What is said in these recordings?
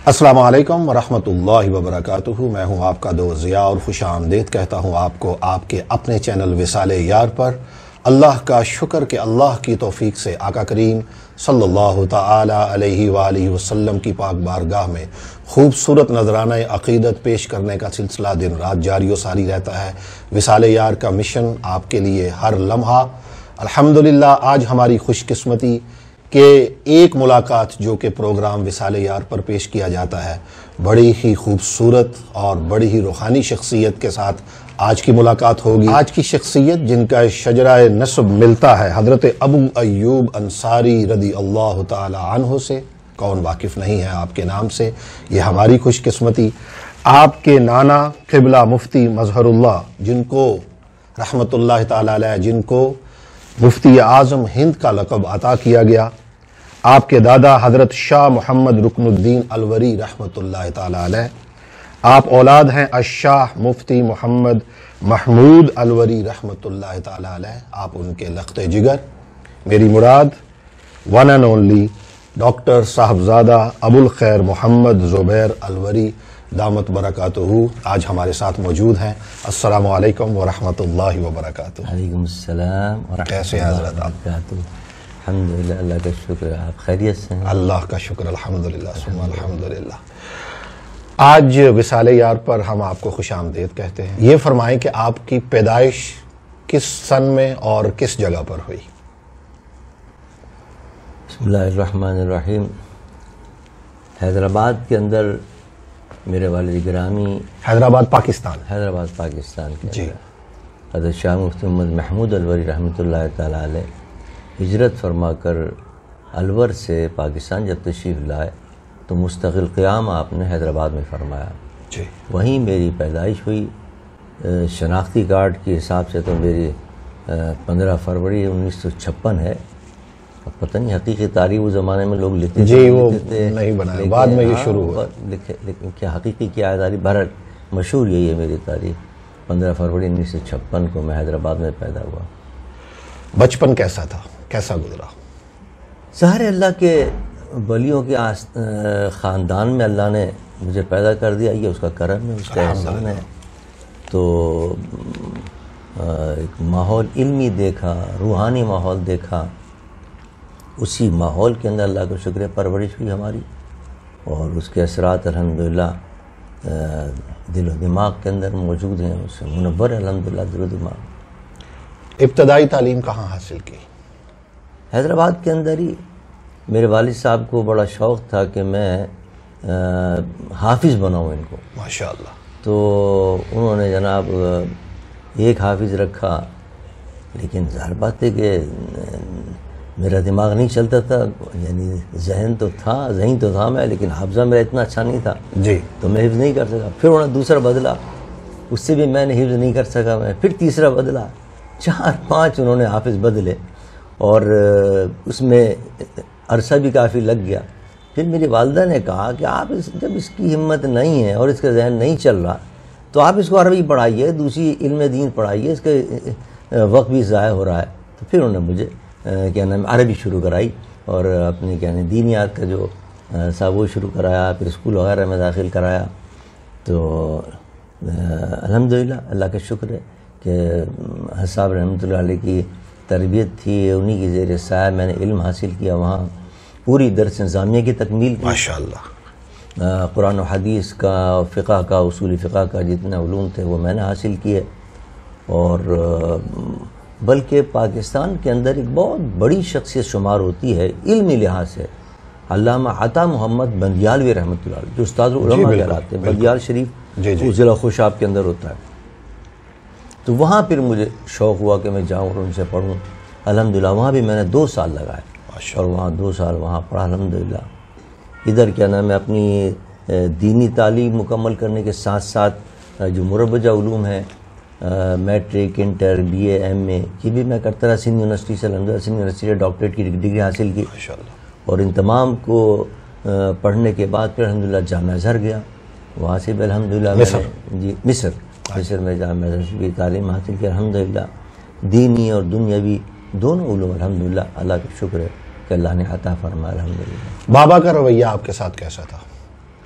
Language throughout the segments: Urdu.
السلام علیکم ورحمۃ اللہ وبرکاتہ۔ میں ہوں آپ کا دوست ضیاء اور خوش آمدید کہتا ہوں آپ کو آپ کے اپنے چینل وصال یار پر۔ اللہ کا شکر کہ اللہ کی توفیق سے آقا کریم صلی اللہ تعالی علیہ وآلہ وسلم کی پاک بارگاہ میں خوبصورت نذرانہ عقیدت پیش کرنے کا سلسلہ دن رات جاری و ساری رہتا ہے۔ وصال یار کا مشن آپ کے لیے ہر لمحہ۔ الحمدللہ آج ہماری خوش قسمتی کہ ایک ملاقات جو کہ پروگرام وصال یار پر پیش کیا جاتا ہے، بڑی ہی خوبصورت اور بڑی ہی روحانی شخصیت کے ساتھ آج کی ملاقات ہوگی۔ آج کی شخصیت جن کا شجرہ نسب ملتا ہے حضرت ابو ایوب انصاری رضی اللہ تعالی عنہ سے، کون واقف نہیں ہے آپ کے نام سے، یہ ہماری خوش قسمتی۔ آپ کے نانا قبلہ مفتی مظہر اللہ، جن کو رحمت اللہ تعالی علیہ، جن کو مفتی اعظم ہند کا لقب عطا کیا گیا، آپ کے دادا حضرت شاہ محمد رکن الدین الوری رحمت اللہ تعالی علیہ، آپ اولاد ہیں الشاہ مفتی محمد محمود الوری رحمت اللہ تعالی علیہ، آپ ان کے لخت جگر۔ میری مراد one and only doctor Sahibzada Abu al-Khair Muhammad زبیر الوری دامت برکاتہ آج ہمارے ساتھ موجود ہیں۔ السلام علیکم ورحمۃ اللہ وبرکاتہ۔ وعلیکم السلام ورحمۃ کیسے اللہ حضرت آپ؟ وبرکاتہ۔ الحمدللہ، اللہ کا شکر ہے، آپ خیریت سے ہیں؟ اللہ کا شکر، الحمدللہ ثم الحمدللہ۔ آج وصال یار پر ہم آپ کو خوش آمدید کہتے ہیں۔ یہ فرمائیں کہ آپ کی پیدائش کس سن میں اور کس جگہ پر ہوئی؟ بسم اللہ الرحمن الرحیم۔ حیدرآباد کے اندر میرے والد گرامی، حیدرآباد پاکستان؟ حیدرآباد پاکستان کے جی۔ اندر حضرت شاہ مفتی محمد محمود الوری رحمۃ اللہ تعالیٰ علیہ ہجرت فرما کر الور سے پاکستان جب تشریف لائے تو مستقل قیام آپ نے حیدرآباد میں فرمایا، جی۔ وہیں میری پیدائش ہوئی۔ شناختی کارڈ کے حساب سے تو میری 15 فروری 1956 ہے، اور پتہ نہیں حقیقی تاریخ اس زمانے میں لوگ لکھتے جی، وہ نہیں بنایا، بعد میں یہ شروع ہوا۔ لیکن کیا حقیقی کیا ہے تاریخ؟ بہرحال مشہور یہی ہے میری تاریخ، 15 فروری 1956 کو میں حیدرآباد میں پیدا ہوا۔ بچپن کیسا تھا، کیسا گزرا؟ ظاہر اللہ کے ولیوں کے خاندان میں اللہ نے مجھے پیدا کر دیا، یہ اس کا کرم ہے، اس کا احسان ہے۔ تو ایک ماحول علمی دیکھا، روحانی ماحول دیکھا، اسی ماحول کے اندر اللہ کا شکر ہے پرورش ہوئی ہماری، اور اس کے اثرات الحمدللہ دل و دماغ کے اندر موجود ہیں، اس سے منور الحمدللہ دل و دماغ۔ ابتدائی تعلیم کہاں حاصل کی؟ حیدرآباد کے اندر ہی۔ میرے والد صاحب کو بڑا شوق تھا کہ میں حافظ بناؤں ان کو، ماشاءاللہ۔ تو انہوں نے جناب ایک حافظ رکھا، لیکن ظاہر بات ہے کہ میرا دماغ نہیں چلتا تھا، یعنی ذہن تو تھا میں، لیکن حافظہ میرا اتنا اچھا نہیں تھا، جی۔ تو میں حفظ نہیں کر سکا۔ پھر انہوں نے دوسرا بدلا، اس سے بھی میں نے حفظ نہیں کر سکا، میں پھر تیسرا بدلا، 4-5 انہوں نے حافظ بدلے، اور اس میں عرصہ بھی کافی لگ گیا۔ پھر میری والدہ نے کہا کہ آپ جب اس کی ہمت نہیں ہے اور اس کا ذہن نہیں چل رہا تو آپ اس کو عربی پڑھائیے، دوسری علم دین پڑھائیے، اس کا وقت بھی ضائع ہو رہا ہے۔ تو پھر انہوں نے مجھے کیا نام عربی شروع کرائی، اور اپنی کیا نام دینیات کا جو سا وہ شروع کرایا، پھر اسکول وغیرہ میں داخل کرایا۔ تو الحمدللہ اللہ کا شکر ہے کہ حساب رحمۃ اللہ علیہ کی تربیت تھی، انہی کی زیر سایہ میں نے علم حاصل کیا، وہاں پوری درس نظامیہ کی تکمیل کی، ماشاءاللہ۔ قرآن و حدیث کا، فقہ کا، اصول فقہ کا جتنے علوم تھے وہ میں نے حاصل کیے، اور بلکہ پاکستان کے اندر ایک بہت بڑی شخصیت شمار ہوتی ہے علمی لحاظ سے، علامہ عطا محمد بندیالوی رحمۃ اللہ علیہ، جو استاد العلماء کہلاتے ہیں، بندیال شریف وہ ضلع خوشاب کے اندر ہوتا ہے۔ تو وہاں پھر مجھے شوق ہوا کہ میں جاؤں اور ان سے پڑھوں۔ الحمدللہ وہاں بھی میں نے 2 سال لگائے، اور وہاں 2 سال وہاں پڑھا الحمدللہ۔ ادھر کیا نام ہے اپنی دینی تعلیم مکمل کرنے کے ساتھ ساتھ جو مربجہ علوم ہیں، matric, inter, B A, M A, یہ بھی میں کرتا رہا سندھ یونیورسٹی سے، الحمدللہ سندھ یونیورسٹی سے ڈاکٹریٹ کی ڈگری حاصل کی، اور ان تمام کو پڑھنے کے بعد پھر الحمدللہ جامعہ ازہر گیا، وہاں سے بھی الحمدللہ مصر میں جامعہ ازہر کی تعلیم حاصل کی الحمدللہ، دینی اور دنیاوی دونوں علوم الحمدللہ اللہ کا شکر ہے کہ اللہ نے عطا فرمایا الحمدللہ۔ بابا کا رویہ آپ کے ساتھ کیسا تھا؟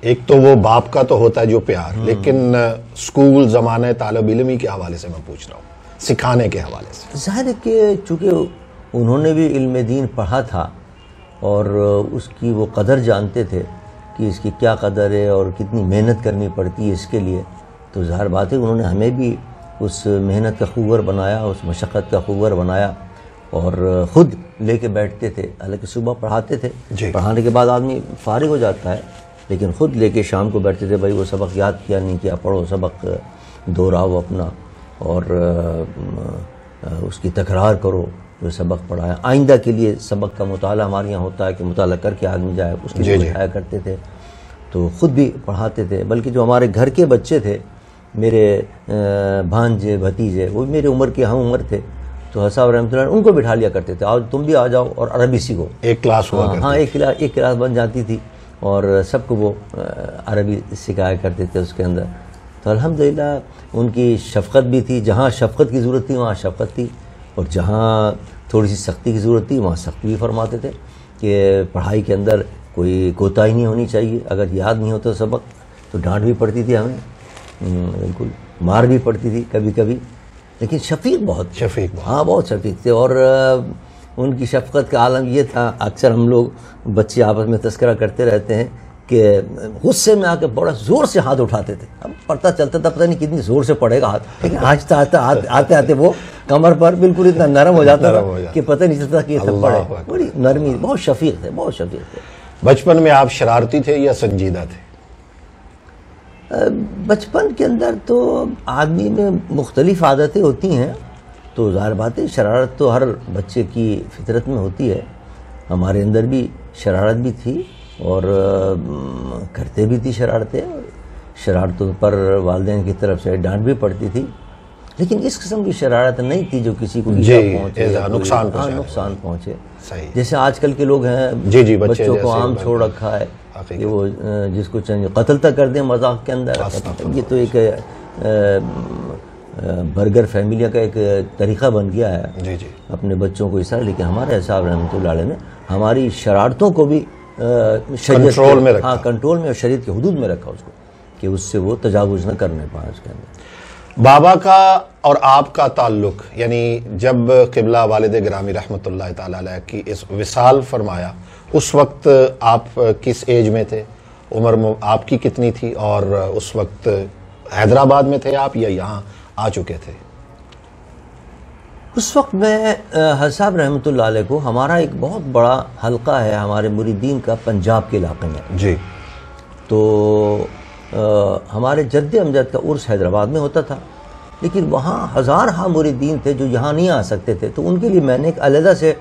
ایک تو وہ باپ کا تو ہوتا ہے جو پیار، لیکن اسکول زمانے طالب علمی کے حوالے سے میں پوچھ رہا ہوں، سکھانے کے حوالے سے۔ ظاہر ہے کہ چونکہ انہوں نے بھی علم دین پڑھا تھا اور اس کی وہ قدر جانتے تھے کہ اس کی کیا قدر ہے اور کتنی محنت کرنی پڑتی ہے اس کے لیے، تو ظاہر بات ہے انہوں نے ہمیں بھی اس محنت کا خوگر بنایا، اس مشقت کا خوگر بنایا، اور خود لے کے بیٹھتے تھے۔ حالانکہ صبح پڑھاتے تھے، پڑھانے کے بعد آدمی فارغ ہو جاتا ہے، لیکن خود لے کے شام کو بیٹھتے تھے، بھائی وہ سبق یاد کیا نہیں کیا، پڑھو سبق، دہراؤ اپنا، اور اس کی تکرار کرو جو سبق پڑھایا۔ آئندہ کے لیے سبق کا مطالعہ ہمارے یہاں ہوتا ہے کہ مطالعہ کر کے آدمی جائے، اس کے لیے بٹھایا کرتے تھے، تو خود بھی پڑھاتے تھے۔ بلکہ جو ہمارے گھر کے بچے تھے، میرے بھانجے بھتیجے، وہ میرے عمر کے ہم عمر تھے، تو صاحب رحمۃ اللہ ان کو بٹھا لیا کرتے تھے، آؤ تم بھی آ جاؤ اور عربی سیکھو۔ ایک کلاس ہوا کرتی، ہاں ایک کلاس بن جاتی تھی اور سب کو وہ عربی سکھایا کرتے تھے اس کے اندر۔ تو الحمدللہ ان کی شفقت بھی تھی، جہاں شفقت کی ضرورت تھی وہاں شفقت تھی، اور جہاں تھوڑی سی سختی کی ضرورت تھی وہاں سختی بھی فرماتے تھے کہ پڑھائی کے اندر کوئی کوتاہی نہیں ہونی چاہیے، اگر یاد نہیں ہوتا سبق تو ڈانٹ بھی پڑتی تھی ہمیں، بالکل مار بھی پڑتی تھی کبھی کبھی، لیکن شفیق بہت، ہاں بہت شفیق تھے۔ اور ان کی شفقت کا عالم یہ تھا، اکثر ہم لوگ بچے آپس میں تذکرہ کرتے رہتے ہیں کہ غصے میں آ کے بڑا زور سے ہاتھ اٹھاتے تھے، اب پڑھتا چلتا تھا، پتہ نہیں کتنی زور سے پڑے گا ہاتھ، لیکن آہستہ آتے آتے وہ کمر پر بالکل اتنا نرم ہو جاتا تھا کہ پتہ نہیں چلتا کہ یہ سب پڑے، بڑی نرمی، بہت شفیق تھے، بہت شفیق تھے۔ بچپن میں آپ شرارتی تھے یا سنجیدہ تھے؟ بچپن کے اندر تو آدمی میں مختلف عادتیں ہوتی ہیں، تو ظاہر بات ہے شرارت تو ہر بچے کی فطرت میں ہوتی ہے، ہمارے اندر بھی شرارت بھی تھی اور کرتے بھی تھی شرارتیں، شرارتوں پر والدین کی طرف سے ڈانٹ بھی پڑتی تھی، لیکن اس قسم کی شرارت نہیں تھی جو کسی کو نقصان پہنچے۔ جیسے آج کل کے لوگ ہیں، بچوں کو عام چھوڑ رکھا ہے کہ وہ جس کو چاہیے قتل تک کر دیں مذاق کے اندر، یہ تو ایک برگر فیملی کا ایک طریقہ بن گیا ہے اپنے بچوں کو اس طرح۔ لیکن ہمارے صاحب رحمۃ اللہ علیہ نے ہماری شرارتوں کو بھی کنٹرول میں رکھا، کنٹرول میں اور شریعت کے حدود میں رکھا اس کو، کہ اس سے وہ تجاوز نہ کرنے پائے اس کے اندر۔ بابا کا اور آپ کا تعلق، یعنی جب قبلہ والد گرامی رحمۃ اللہ تعالی علیہ کی اس وصال فرمایا، اس وقت آپ کس ایج میں تھے، عمر آپ کی کتنی تھی، اور اس وقت حیدرآباد میں تھے آپ یا یہاں آ چکے تھے؟ اس وقت میں صاحب رحمۃ اللہ علیہ کو، ہمارا ایک بہت بڑا حلقہ ہے ہمارے مریدین کا پنجاب کے علاقے میں، جی، تو ہمارے جد امجد کا عرس حیدرآباد میں ہوتا تھا، لیکن وہاں ہزارہ مریدین تھے جو یہاں نہیں آ سکتے تھے، تو ان کے لیے میں نے ایک علیحدہ سے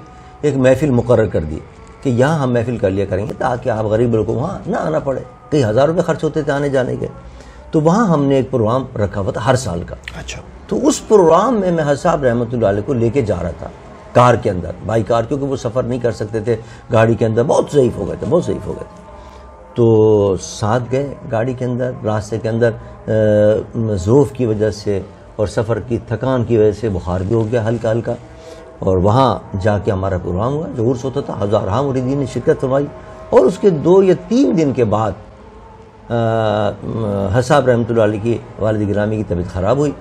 ایک محفل مقرر کر دی کہ یہاں ہم محفل کر لیا کریں گے تاکہ آپ غریب لوگوں کو وہاں نہ آنا پڑے، کئی ہزار روپے خرچ ہوتے تھے آنے جانے کے، تو وہاں ہم نے ایک پروگرام رکھا ہوا تھا ہر سال کا۔ اچھا، تو اس پروگرام میں حج صاحب رحمۃ اللہ علیہ کو لے کے جا رہا تھا کار کے اندر، بائی کار، کیونکہ وہ سفر نہیں کر سکتے تھے گاڑی کے اندر، بہت ضعیف ہو گئے تھے، تو ساتھ گئے گاڑی کے اندر، راستے کے اندر ذوف کی وجہ سے اور سفر کی تھکان کی وجہ سے بخار بھی ہو گیا ہلکا ہلکا، اور وہاں جا کے ہمارا پروگرام ہوا جو عرس ہوتا تھا، ہزارہ مریدین نے شرکت فرمائی، اور اس کے 2 یا 3 دن کے بعد حج صاحب رحمۃ اللہ علیہ کی والد گرامی کی طبیعت خراب ہوئی،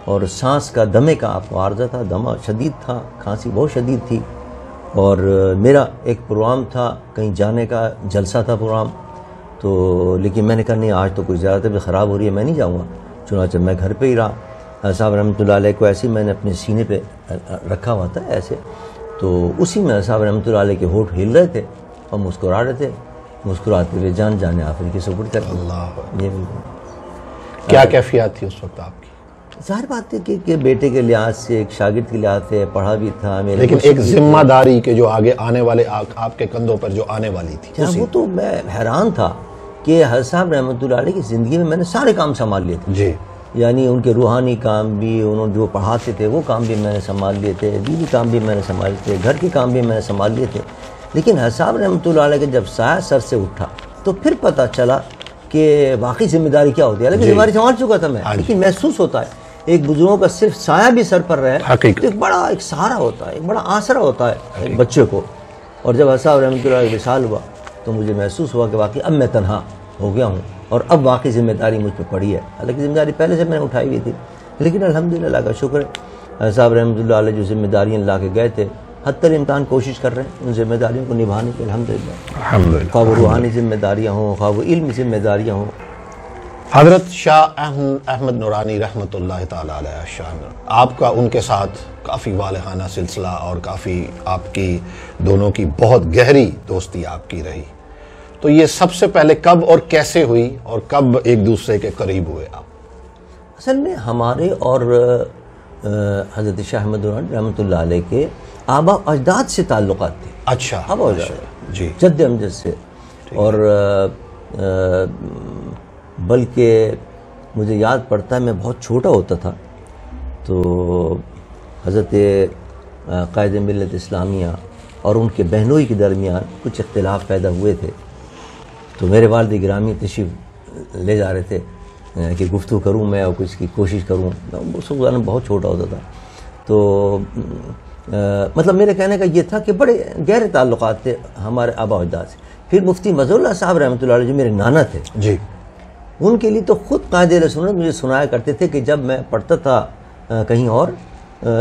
اور سانس کا دمے کا آپ کو عارضہ تھا، دمہ شدید تھا، کھانسی بہت شدید تھی، اور میرا ایک پروگرام تھا کہیں جانے کا، جلسہ تھا پروگرام، تو لیکن میں نے کہا نہیں آج تو کوئی زیادہ طبیعت خراب ہو رہی ہے، میں نہیں جاؤں گا، چنانچہ میں گھر پہ ہی رہا۔ صاحب رحمۃ اللہ علیہ کو ایسے ہی میں نے اپنے سینے پہ رکھا ہوا تھا ایسے، تو اسی میں صاحب رحمۃ اللہ علیہ کے ہونٹ ہل رہے تھے اور مسکرا رہے تھے، مسکراتے ہوئے جانے آخر کی سپرد کر دی۔ کیا کیفیت تھی اس وقت آپ کی؟ ظاہر بات ہے کہ بیٹے کے لحاظ سے، ایک شاگرد کے لحاظ سے، پڑھا بھی تھا میرے، لیکن ایک ذمہ داری کے جو آگے آنے والے آپ کے کندھوں پر جو آنے والی تھی، وہ تو میں حیران تھا کہ حج صاحب رحمۃ اللہ علیہ کی زندگی میں نے سارے کام سنبھال لیے تھے، جی، یعنی ان کے روحانی کام بھی، انہوں جو پڑھاتے تھے وہ کام بھی میں نے سنبھال لیے تھے، دینی کام بھی میں نے سنبھال لیے تھے، گھر کے کام بھی میں نے سنبھال لیے تھے، لیکن حج صاحب رحمۃ اللہ علیہ کے جب سایہ سر سے اٹھا تو پھر پتہ چلا کہ واقعی ذمہ داری کیا ہوتی ہے، لیکن ذمہ داری سنبھال چکا تھا میں، لیکن محسوس ہوتا ہے ایک بزرگوں کا صرف سایہ بھی سر پر رہے تو ایک بڑا ایک سہارا ہوتا ہے، ایک بڑا آسرا ہوتا ہے ایک بچے کو، اور جب حج صاحب رحمۃ اللہ علیہ وصال ہوا تو مجھے محسوس ہوا کہ واقعی اب میں تنہا ہو گیا ہوں اور اب واقعی ذمہ داری مجھ پہ پڑی ہے. حالانکہ ذمہ داری پہلے سے میں نے اٹھائی ہوئی تھی, لیکن الحمدللہ اللہ کا شکر ہے صاحب رحمۃ اللہ علیہ جو ذمہ داریاں لا کے گئے تھے حتی الامکان کوشش کر رہے ہیں ان ذمہ داریوں کو نبھانے کی الحمدللہ. خواہ وہ روحانی ذمہ داریاں ہوں, خواہ وہ علمی ذمہ داریاں ہوں. حضرت شاہ احمد نورانی رحمۃ اللہ تعالی علیہ شان, آپ کا ان کے ساتھ کافی والہانہ سلسلہ اور کافی آپ کی دونوں کی بہت گہری دوستی آپ کی رہی, تو یہ سب سے پہلے کب اور کیسے ہوئی اور کب ایک دوسرے کے قریب ہوئے آپ؟ اصل میں ہمارے اور حضرت شاہ احمد نورانی رحمۃ اللہ علیہ کے آبا اجداد سے تعلقات تھے. اچھا, آبا اجداد جی, جد امجد سے. اور بلکہ مجھے یاد پڑتا ہے میں بہت چھوٹا ہوتا تھا تو حضرت قائد ملت اسلامیہ اور ان کے بہنوئی کے درمیان کچھ اختلاف پیدا ہوئے تھے, تو میرے والد گرامی تشریف لے جا رہے تھے کہ گفتگو کروں میں اور کچھ کی کوشش کروں. اس وقت میں بہت چھوٹا ہوتا تھا, تو مطلب میرے کہنے کا یہ تھا کہ بڑے گہرے تعلقات تھے ہمارے آبا اجداد سے. پھر مفتی مظہر اللہ صاحب رحمۃ اللہ علیہ جو میرے نانا تھے, جی, ان کے لیے تو خود قائد اہل سنت مجھے سنایا کرتے تھے کہ جب میں پڑھتا تھا کہیں اور,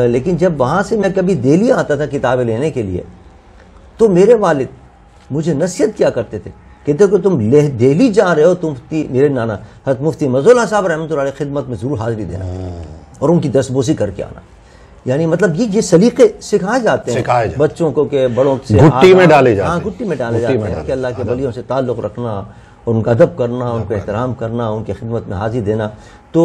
لیکن جب وہاں سے میں کبھی دہلی آتا تھا کتابیں لینے کے لیے, تو میرے والد مجھے نصیحت کیا کرتے تھے, کہتے کہ تم دہلی جا رہے ہو تو میرے نانا حضرت مفتی مظہر اللہ صاحب رحمۃ اللہ علیہ خدمت میں ضرور حاضری دینا اور ان کی دستبوسی کر کے آنا. یعنی مطلب یہ سلیقے سکھائے جاتے ہیں بچوں کو کہ بڑوں سے گھٹی میں ڈالے جاتے ہیں. ہاں, گھٹی میں ڈالے جاتے ہیں کہ اللہ کے ولیوں سے تعلق رکھنا اور ان کا ادب کرنا, ان کو احترام کرنا, ان کی خدمت میں حاضری دینا. تو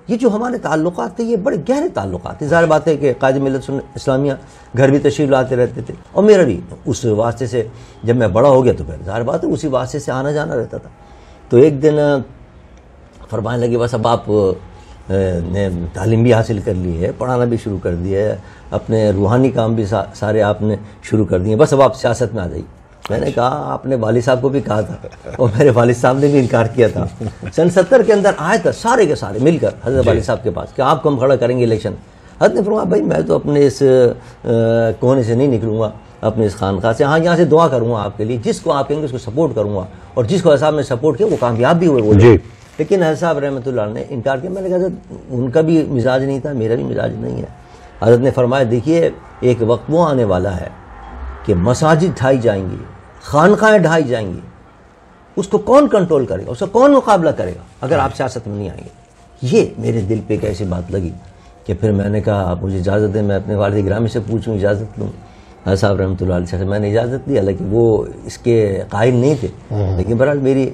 یہ جو ہمارے تعلقات تھے یہ بڑے گہرے تعلقات تھے. ظاہر بات ہے کہ قائد ملت اسلامیہ گھر بھی تشریف لاتے رہتے تھے اور میرا بھی اس واسطے سے جب میں بڑا ہو گیا تو پھر ظاہر بات ہے اسی واسطے سے آنا جانا رہتا تھا. تو ایک دن فرمانے لگے بس اب آپ نے تعلیم بھی حاصل کر لی ہے, پڑھانا بھی شروع کر دیا ہے, اپنے روحانی کام بھی سارے آپ نے شروع کر دیے, بس اب آپ سیاست میں آ جائیے. میں نے کہا آپ نے والد صاحب کو بھی کہا تھا اور میرے والد صاحب نے بھی انکار کیا تھا. سن 70 کے اندر آئے تھے سارے کے سارے مل کر حضرت والد صاحب کے پاس کہ آپ کو ہم کھڑا کریں گے الیکشن. حضرت نے فرمایا بھائی میں تو اپنے اس کونے سے نہیں نکلوں گا, اپنے اس خانقاہ سے, ہاں یہاں سے دعا کروں گا آپ کے لیے, جس کو آپ کہیں گے اس کو سپورٹ کروں گا, اور جس کو صاحب نے سپورٹ کیا وہ کامیاب بھی ہوئے وہ لوگ. لیکن حضرت صاحب رحمۃ اللہ نے انکار کیا. میں نے کہا حضرت ان کا بھی مزاج نہیں تھا, میرا بھی مزاج نہیں ہے. حضرت نے فرمایا دیکھیے ایک وقت وہ آنے والا ہے کہ مساجد ڈھائی جائیں گی, خانقاہیں ڈھائی جائیں گی, اس کو کون کنٹرول کرے گا, اس کا کون مقابلہ کرے گا اگر آپ سیاست میں نہیں آئیں گے. یہ میرے دل پہ ایک ایسی بات لگی کہ پھر میں نے کہا آپ مجھے اجازت دیں, میں اپنے والد گرامی سے پوچھوں, اجازت لوں. حضرت صاحب رحمۃ اللہ علیہ سے میں نے اجازت دی, حالانکہ وہ اس کے قائل نہیں تھے, لیکن بہرحال میری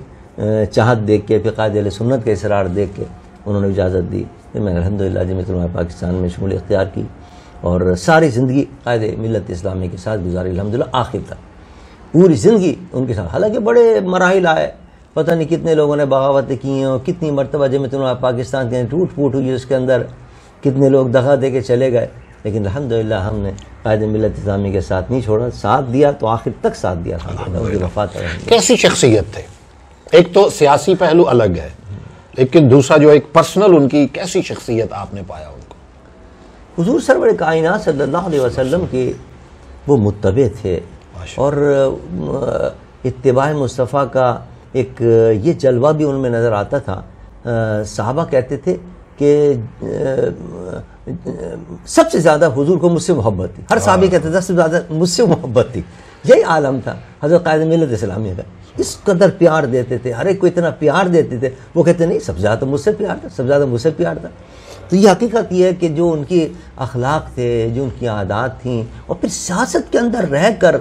چاہت دیکھ کے, پھر قائد اہل سنت کا اصرار دیکھ کے انہوں نے اجازت دی. پھر میں الحمدللہ جمعیت علماء پاکستان میں شمولیت اختیار کی اور ساری زندگی قائد ملت اسلامی کے ساتھ گزاری الحمدللہ آخر تک, پوری زندگی ان کے ساتھ. حالانکہ بڑے مراحل آئے, پتہ نہیں کتنے لوگوں نے بغاوتیں کی ہیں اور کتنی مرتبہ جمعیت علماء پاکستان کے ٹوٹ پھوٹ ہوئی, اس کے اندر کتنے لوگ دغا دے کے چلے گئے, لیکن الحمدللہ ہم نے قائد ملت اسلامی کے ساتھ نہیں چھوڑا, ساتھ دیا تو آخر تک ساتھ دیا. وفات کیسی شخصیت تھے؟ ایک تو سیاسی پہلو الگ ہے, لیکن دوسرا جو ایک پرسنل ان کی کیسی شخصیت آپ نے پایا ان کو؟ حضور سرور کائنات صلی اللہ علیہ وسلم کے وہ متبع تھے, اور اتباع مصطفیٰ کا ایک یہ جلوہ بھی ان میں نظر آتا تھا. صحابہ کہتے تھے کہ سب سے زیادہ حضور کو مجھ سے محبت تھی, ہر صحابی کہتے تھے سب سے زیادہ مجھ سے محبت تھی. یہی عالم تھا حضرت قائد ملت اسلامیہ کا, اس قدر پیار دیتے تھے, ہر ایک کو اتنا پیار دیتے تھے. وہ کہتے نہیں سب سے زیادہ مجھ سے پیار تھا, سب سے زیادہ مجھ سے پیار تھا. تو یہ حقیقت یہ ہے کہ جو ان کی اخلاق تھے, جو ان کی عادات تھیں, اور پھر سیاست کے اندر رہ کر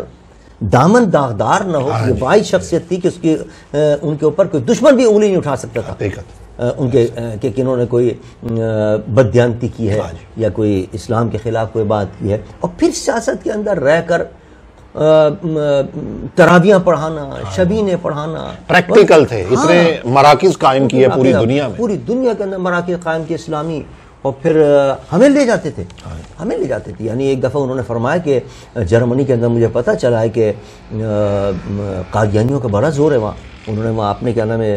دامن داغدار نہ ہو, یہ بائی شخصیت تھی کہ اس کی ان کے اوپر کوئی دشمن بھی انگلی نہیں اٹھا سکتا تھا ان کے کہ انہوں نے کوئی بددیانتی کی ہے یا کوئی اسلام کے خلاف کوئی بات کی ہے. اور پھر سیاست کے اندر رہ کر تراویحاں پڑھانا, شبینے پڑھانا, پریکٹیکل تھے, اتنے مراکز قائم کیے پوری دنیا میں, پوری دنیا کے اندر مراکز قائم کیے اسلامی, اور پھر ہمیں لے جاتے تھے, ہمیں لے جاتے تھے. یعنی ایک دفعہ انہوں نے فرمایا کہ جرمنی کے اندر مجھے پتہ چلا ہے کہ قادیانیوں کا بڑا زور ہے وہاں, انہوں نے وہاں اپنے کیا نام ہے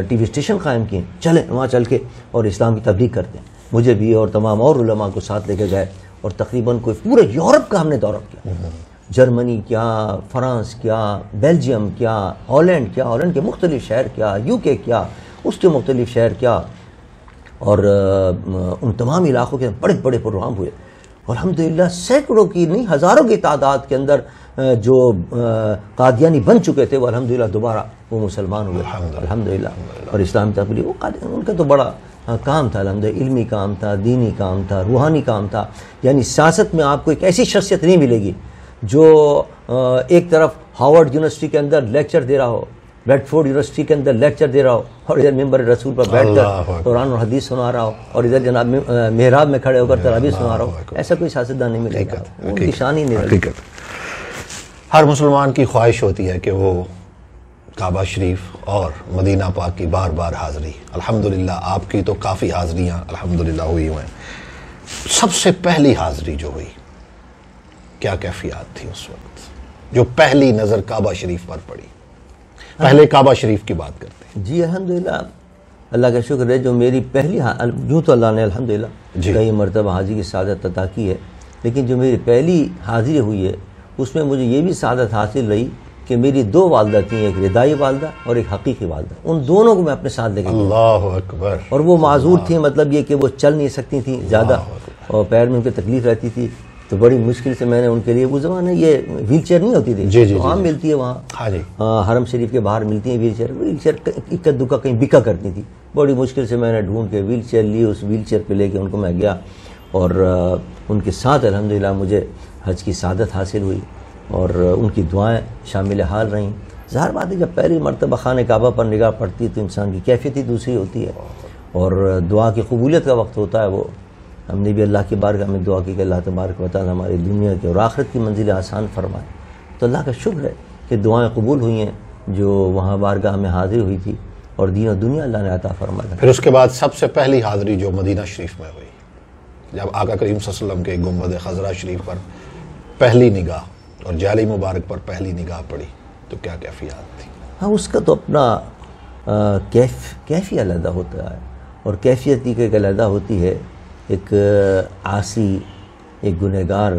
ٹی وی اسٹیشن قائم کیے, چلیں وہاں چل کے اور اسلام کی تبلیغ کرتے ہیں. مجھے بھی اور تمام اور علماء کو ساتھ لے کے گئے اور تقریباً کوئی پورے یورپ کا ہم نے دورہ کیا. جرمنی کیا، فرانس کیا، بیلجیم کیا، ہالینڈ کیا، ہالینڈ کے مختلف شہر کیا، یو کے کیا، اس کے مختلف شہر کیا، اور ان تمام علاقوں کے بڑے بڑے پروگرام ہوئے. الحمدللہ سینکڑوں کی نہیں ہزاروں کی تعداد کے اندر جو قادیانی بن چکے تھے وہ الحمدللہ دوبارہ وہ مسلمان ہوئے الحمدللہ. اور اسلام تبلیغ وہ ان کا تو بڑا کام تھا الحمدللہ، علمی کام تھا، دینی کام تھا، روحانی کام تھا. یعنی سیاست میں آپ کو ایک ایسی شخصیت نہیں ملے گی جو ایک طرف ہارورڈ یونیورسٹی کے اندر لیکچر دے رہا ہو، بیڈ فورڈ یونیورسٹی کے اندر لیکچر دے رہا ہو، اور ادھر ممبر رسول پر بیٹھ کر قرآن اور حدیث سنا رہا ہو، اور ادھر جناب محراب میں کھڑے ہو کر تراویح سنا رہا ہو. ایسا کوئی سیاستدان نہیں ملے گا، ان کی شان ہی نہیں رہے. ہر مسلمان کی خواہش ہوتی ہے کہ وہ کعبہ شریف اور مدینہ پاک کی بار بار حاضری. الحمدللہ آپ کی تو کافی حاضریاں الحمدللہ ہوئی ہوئیں. سب سے پہلی حاضری جو ہوئی کیا کیفیات تھی اس وقت جو پہلی نظر کعبہ شریف پر پڑی؟ پہلے کعبہ شریف کی بات کرتے ہیں. جی الحمدللہ اللہ کا شکر ہے جو میری پہلی یوں تو اللہ نے الحمدللہ کئی مرتبہ حاضری کی سعادت عطا کی ہے، لیکن جو میری پہلی حاضری ہوئی ہے اس میں مجھے یہ بھی سعادت حاصل رہی کہ میری دو والدہ تھیں، ایک ردائی والدہ اور ایک حقیقی والدہ. ان دونوں کو میں اپنے ساتھ لے کے گیا. اللہ اکبر. اور وہ معذور تھیں، مطلب یہ کہ وہ چل نہیں سکتی تھیں زیادہ اور پیر میں ان کی تکلیف رہتی تھی، تو بڑی مشکل سے میں نے ان کے لیے، وہ زمانے یہ ویل چیئر نہیں ہوتی تھی، عام ملتی ہے وہاں حرم شریف کے باہر ملتی ہیں ویل چیئر اکا دکا کہیں بکا کرتی تھی. بڑی مشکل سے میں نے ڈھونڈ کے ویل چیئر لی، اس ویل چیئر پہ لے کے ان کو میں گیا اور ان کے ساتھ الحمدللہ مجھے حج کی سعادت حاصل ہوئی اور ان کی دعائیں شامل حال رہیں. ظاہر بات ہے جب پہلی مرتبہ خانہ کعبہ پر نگاہ پڑتی ہے تو انسان کی کیفیت ہی دوسری ہوتی ہے اور دعا کی قبولیت کا وقت ہوتا ہے. وہ ہم نے بھی اللہ کی بارگاہ میں دعا کی کہ اللہ تبارک و تعالی ہماری دنیا کی اور آخرت کی منزلیں آسان فرمائے. تو اللہ کا شکر ہے کہ دعائیں قبول ہوئی ہیں جو وہاں بارگاہ میں حاضر ہوئی تھی اور دین و دنیا اللہ نے عطا فرمایا. پھر اس کے بعد سب سے پہلی حاضری جو مدینہ شریف میں ہوئی، جب آقا کریم صلی اللہ علیہ وسلم کے گنبد خضرا شریف پر پہلی نگاہ اور جالی مبارک پر پہلی نگاہ پڑی تو کیا کیفیات تھی؟ ہاں اس کا تو اپنا کیفی علیحدہ ہوتا ہے اور کیفیت کی ایک علیحدہ ہوتی ہے. ایک عاصی، ایک گنہگار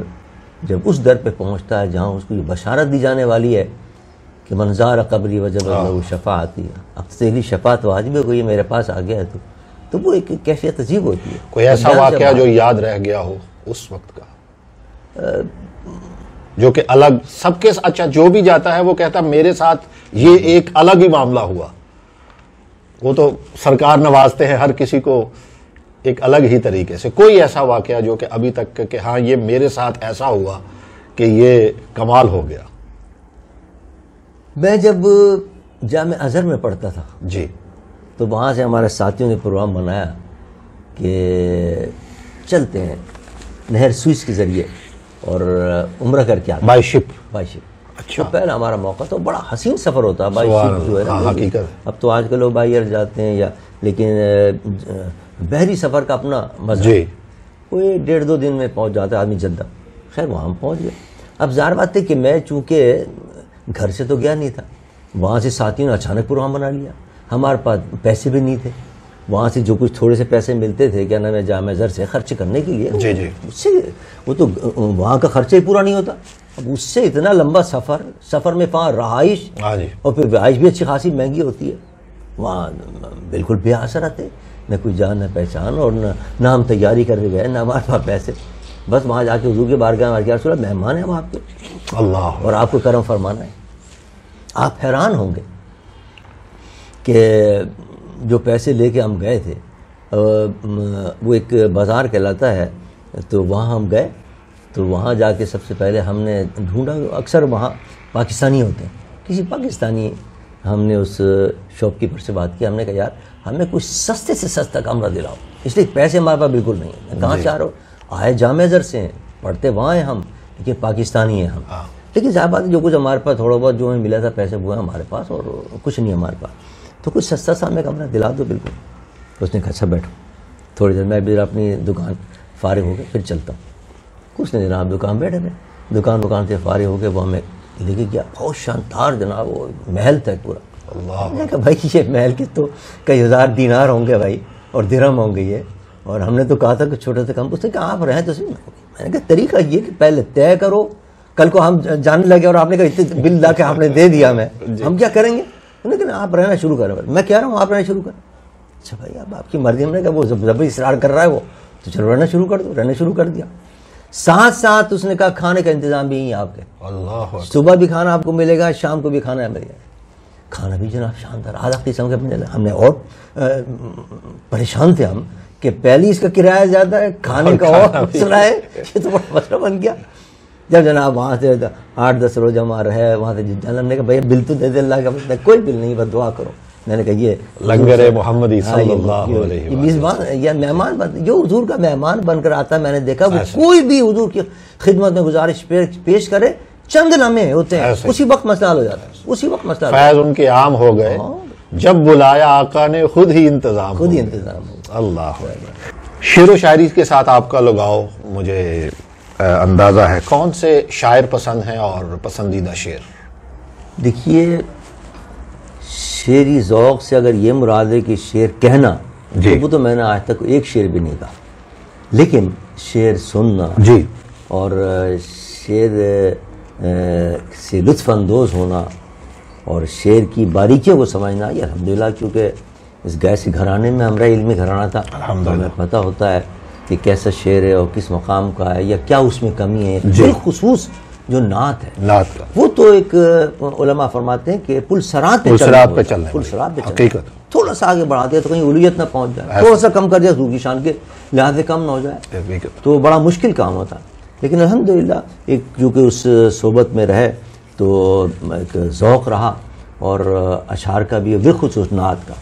جب اس در پہ پہنچتا ہے جہاں اس کو یہ بشارت دی جانے والی ہے کہ منظار قبری وجب له شفاعتی، اب تیری شفاعت واجب ہے، کوئی میرے پاس آ گیا ہے تو وہ ایک کیفیت عجیب ہوتی ہے. کوئی ایسا واقعہ جو یاد رہ گیا ہو اس وقت کا جو کہ الگ سب کے، اچھا جو بھی جاتا ہے وہ کہتا میرے ساتھ یہ ایک الگ ہی معاملہ ہوا؟ وہ تو سرکار نوازتے ہیں ہر کسی کو ایک الگ ہی طریقے سے. کوئی ایسا واقعہ جو کہ ابھی تک کہ ہاں یہ میرے ساتھ ایسا ہوا کہ یہ کمال ہو گیا؟ میں جب جامع ازہر میں پڑھتا تھا جی تو وہاں سے ہمارے ساتھیوں نے پروگرام بنایا کہ چلتے ہیں نہر سوئس کے ذریعے اور عمرہ کر کے آتے بائی شپ. اچھا پہلا ہمارا موقع تو بڑا حسین سفر ہوتا ہے بائی شپ جو ہے نا. حقیقت اب تو آج کل لوگ بائی ایئر جاتے ہیں یا، لیکن بحری سفر کا اپنا مزہ. جی کوئی 1.5-2 دن میں پہنچ جاتا ہے آدمی جدہ. خیر وہاں ہم پہنچ گئے. اب ظاہر بات ہے کہ میں چونکہ گھر سے تو گیا نہیں تھا، وہاں سے ساتھیوں نے اچانک پروگرام بنا لیا. ہمارے پاس پیسے بھی نہیں تھے، وہاں سے جو کچھ تھوڑے سے پیسے ملتے تھے کیا نام ہے جامع ازہر سے خرچ کرنے کے لیے. جی جی اس سے وہ تو وہاں کا خرچہ ہی پورا نہیں ہوتا. اب اس سے اتنا لمبا سفر میں وہاں رہائش، اور پھر رہائش بھی اچھی خاصی مہنگی ہوتی ہے. وہاں بالکل بے اثر آتے، نہ کوئی جان نہ پہچان، اور نہ ہم تیاری کر کے گئے نہ ہمارے پاس پیسے. بس وہاں جا کے حضور کے بارگاہ میں رسول اللہ مہمان ہیں ہم آپ کے، اللہ، اور آپ کو کرم فرمانا ہے. آپ حیران ہوں گے کہ جو پیسے لے کے ہم گئے تھے وہ ایک بازار کہلاتا ہے، تو وہاں ہم گئے تو وہاں جا کے سب سے پہلے ہم نے ڈھونڈا. اکثر وہاں پاکستانی ہوتے ہیں، کسی پاکستانی ہم نے اس شاپ کیپر سے بات کی. ہم نے کہا یار ہمیں کچھ سستے سے سستا کمرہ دلاؤ، اس لیے پیسے ہمارے پاس بالکل نہیں ہیں. کہاں چاہ رہے ہو؟ آئے جامع ازہر سے ہیں، پڑھتے وہاں ہیں ہم، لیکن پاکستانی ہیں ہم. لیکن ظاہر بات ہے جو کچھ ہمارے پاس تھوڑا بہت جو ہمیں ملا تھا پیسے وہ ہیں ہمارے پاس، اور کچھ نہیں ہمارے پاس. تو کچھ سستا سا ہمیں کمرہ دلا دو بالکل. اس نے کہا اچھا بیٹھو تھوڑی دیر میں بھی اپنی دکان فارغ ہو کے پھر چلتا ہوں. کچھ نہیں جناب، دکان بیٹھے تھے، دکان سے فارغ ہو کے وہ ہمیں لے کے گیا. بہت شاندار جناب وہ محل تھا پورا. میں نے کہا بھائی یہ محل کے تو کئی ہزار دینار ہوں گے بھائی اور درہم ہوں گے یہ، اور ہم نے تو کہا تھا کہ چھوٹے سے کم. اس نے کہا آپ رہیں تو صحیح. میں نے کہا طریقہ یہ کہ پہلے طے کرو کل کو ہم جاننے لگے اور آپ نے کہا اتنے بل لا کے آپ نے دے دیا ہمیں، ہم کیا کریں گے؟ لیکن آپ رہنا شروع کریں، میں کہہ رہا ہوں آپ رہنا شروع کریں. اچھا بھائی اب آپ کی مرضی. ہم نے کہا وہ زبردستی اصرار کر رہا ہے وہ، تو چلو رہنا شروع کر دو. رہنا شروع کر دیا. ساتھ ساتھ اس نے کہا کھانے کا انتظام بھی یہیں آپ کے، اللہ صبح بھی کھانا آپ کو ملے گا، شام کو بھی کھانا ملے گا. کھانا بھی جناب شاندار اعلیٰ قسم کا ملے گا. ہم نے اور پریشان تھے ہم کہ پہلی اس کا کرایہ زیادہ ہے، کھانے کا اور مسئلہ ہے، یہ تو بڑا مسئلہ بن گیا. جب جناب وہاں سے 8-10 روز ہمارا رہے وہاں سے ہم نے کہا بھائی بل تو دے دے، اللہ کا کوئی بل نہیں، بس دعا کرو. میں نے کہا یہ لنگر محمدی صلی اللہ علیہ وسلم، میزبان یا مہمان بن جو حضور کا مہمان بن کر آتا ہے، میں نے دیکھا وہ کوئی بھی حضور کی خدمت میں گزارش پیش کرے، چند لمحے ہوتے ہیں اسی وقت مسئلہ ہو جاتا ہے، اسی وقت مسئلہ. فیض ان کے عام ہو گئے، جب بلایا آقا نے خود ہی انتظام خود ہی انتظام. اللہ. شعر و شاعری کے ساتھ آپ کا لگاؤ مجھے اندازہ ہے، کون سے شاعر پسند ہیں اور پسندیدہ شعر؟ دیکھیے شعری ذوق سے اگر یہ مراد ہے کہ شعر کہنا، تو وہ تو میں نے آج تک ایک شعر بھی نہیں کہا، لیکن شعر سننا جی اور شعر سے لطف اندوز ہونا اور شعر کی باریکیوں کو سمجھنا، یہ الحمدللہ کیونکہ اس گیسی گھرانے میں ہمارا علمی گھرانہ تھا، ہمیں پتہ ہوتا ہے کہ کیسا شعر ہے اور کس مقام کا ہے یا کیا اس میں کمی ہے. بالخصوص جو نعت ہے، نعت کا وہ تو ایک علماء فرماتے ہیں کہ پل سرات پہ چلنا، پل سرات پہ حقیقت. تھوڑا سا آگے بڑھا دیا تو کہیں الوہیت نہ پہنچ جائے، تھوڑا سا کم کر دیا حضور کی شان کے لحاظ سے کم نہ ہو جائے، تو بڑا مشکل کام ہوتا. لیکن الحمدللہ ایک جو کہ اس صحبت میں رہے تو ایک ذوق رہا اور اشعار کا بھی بالخصوص نعت کا.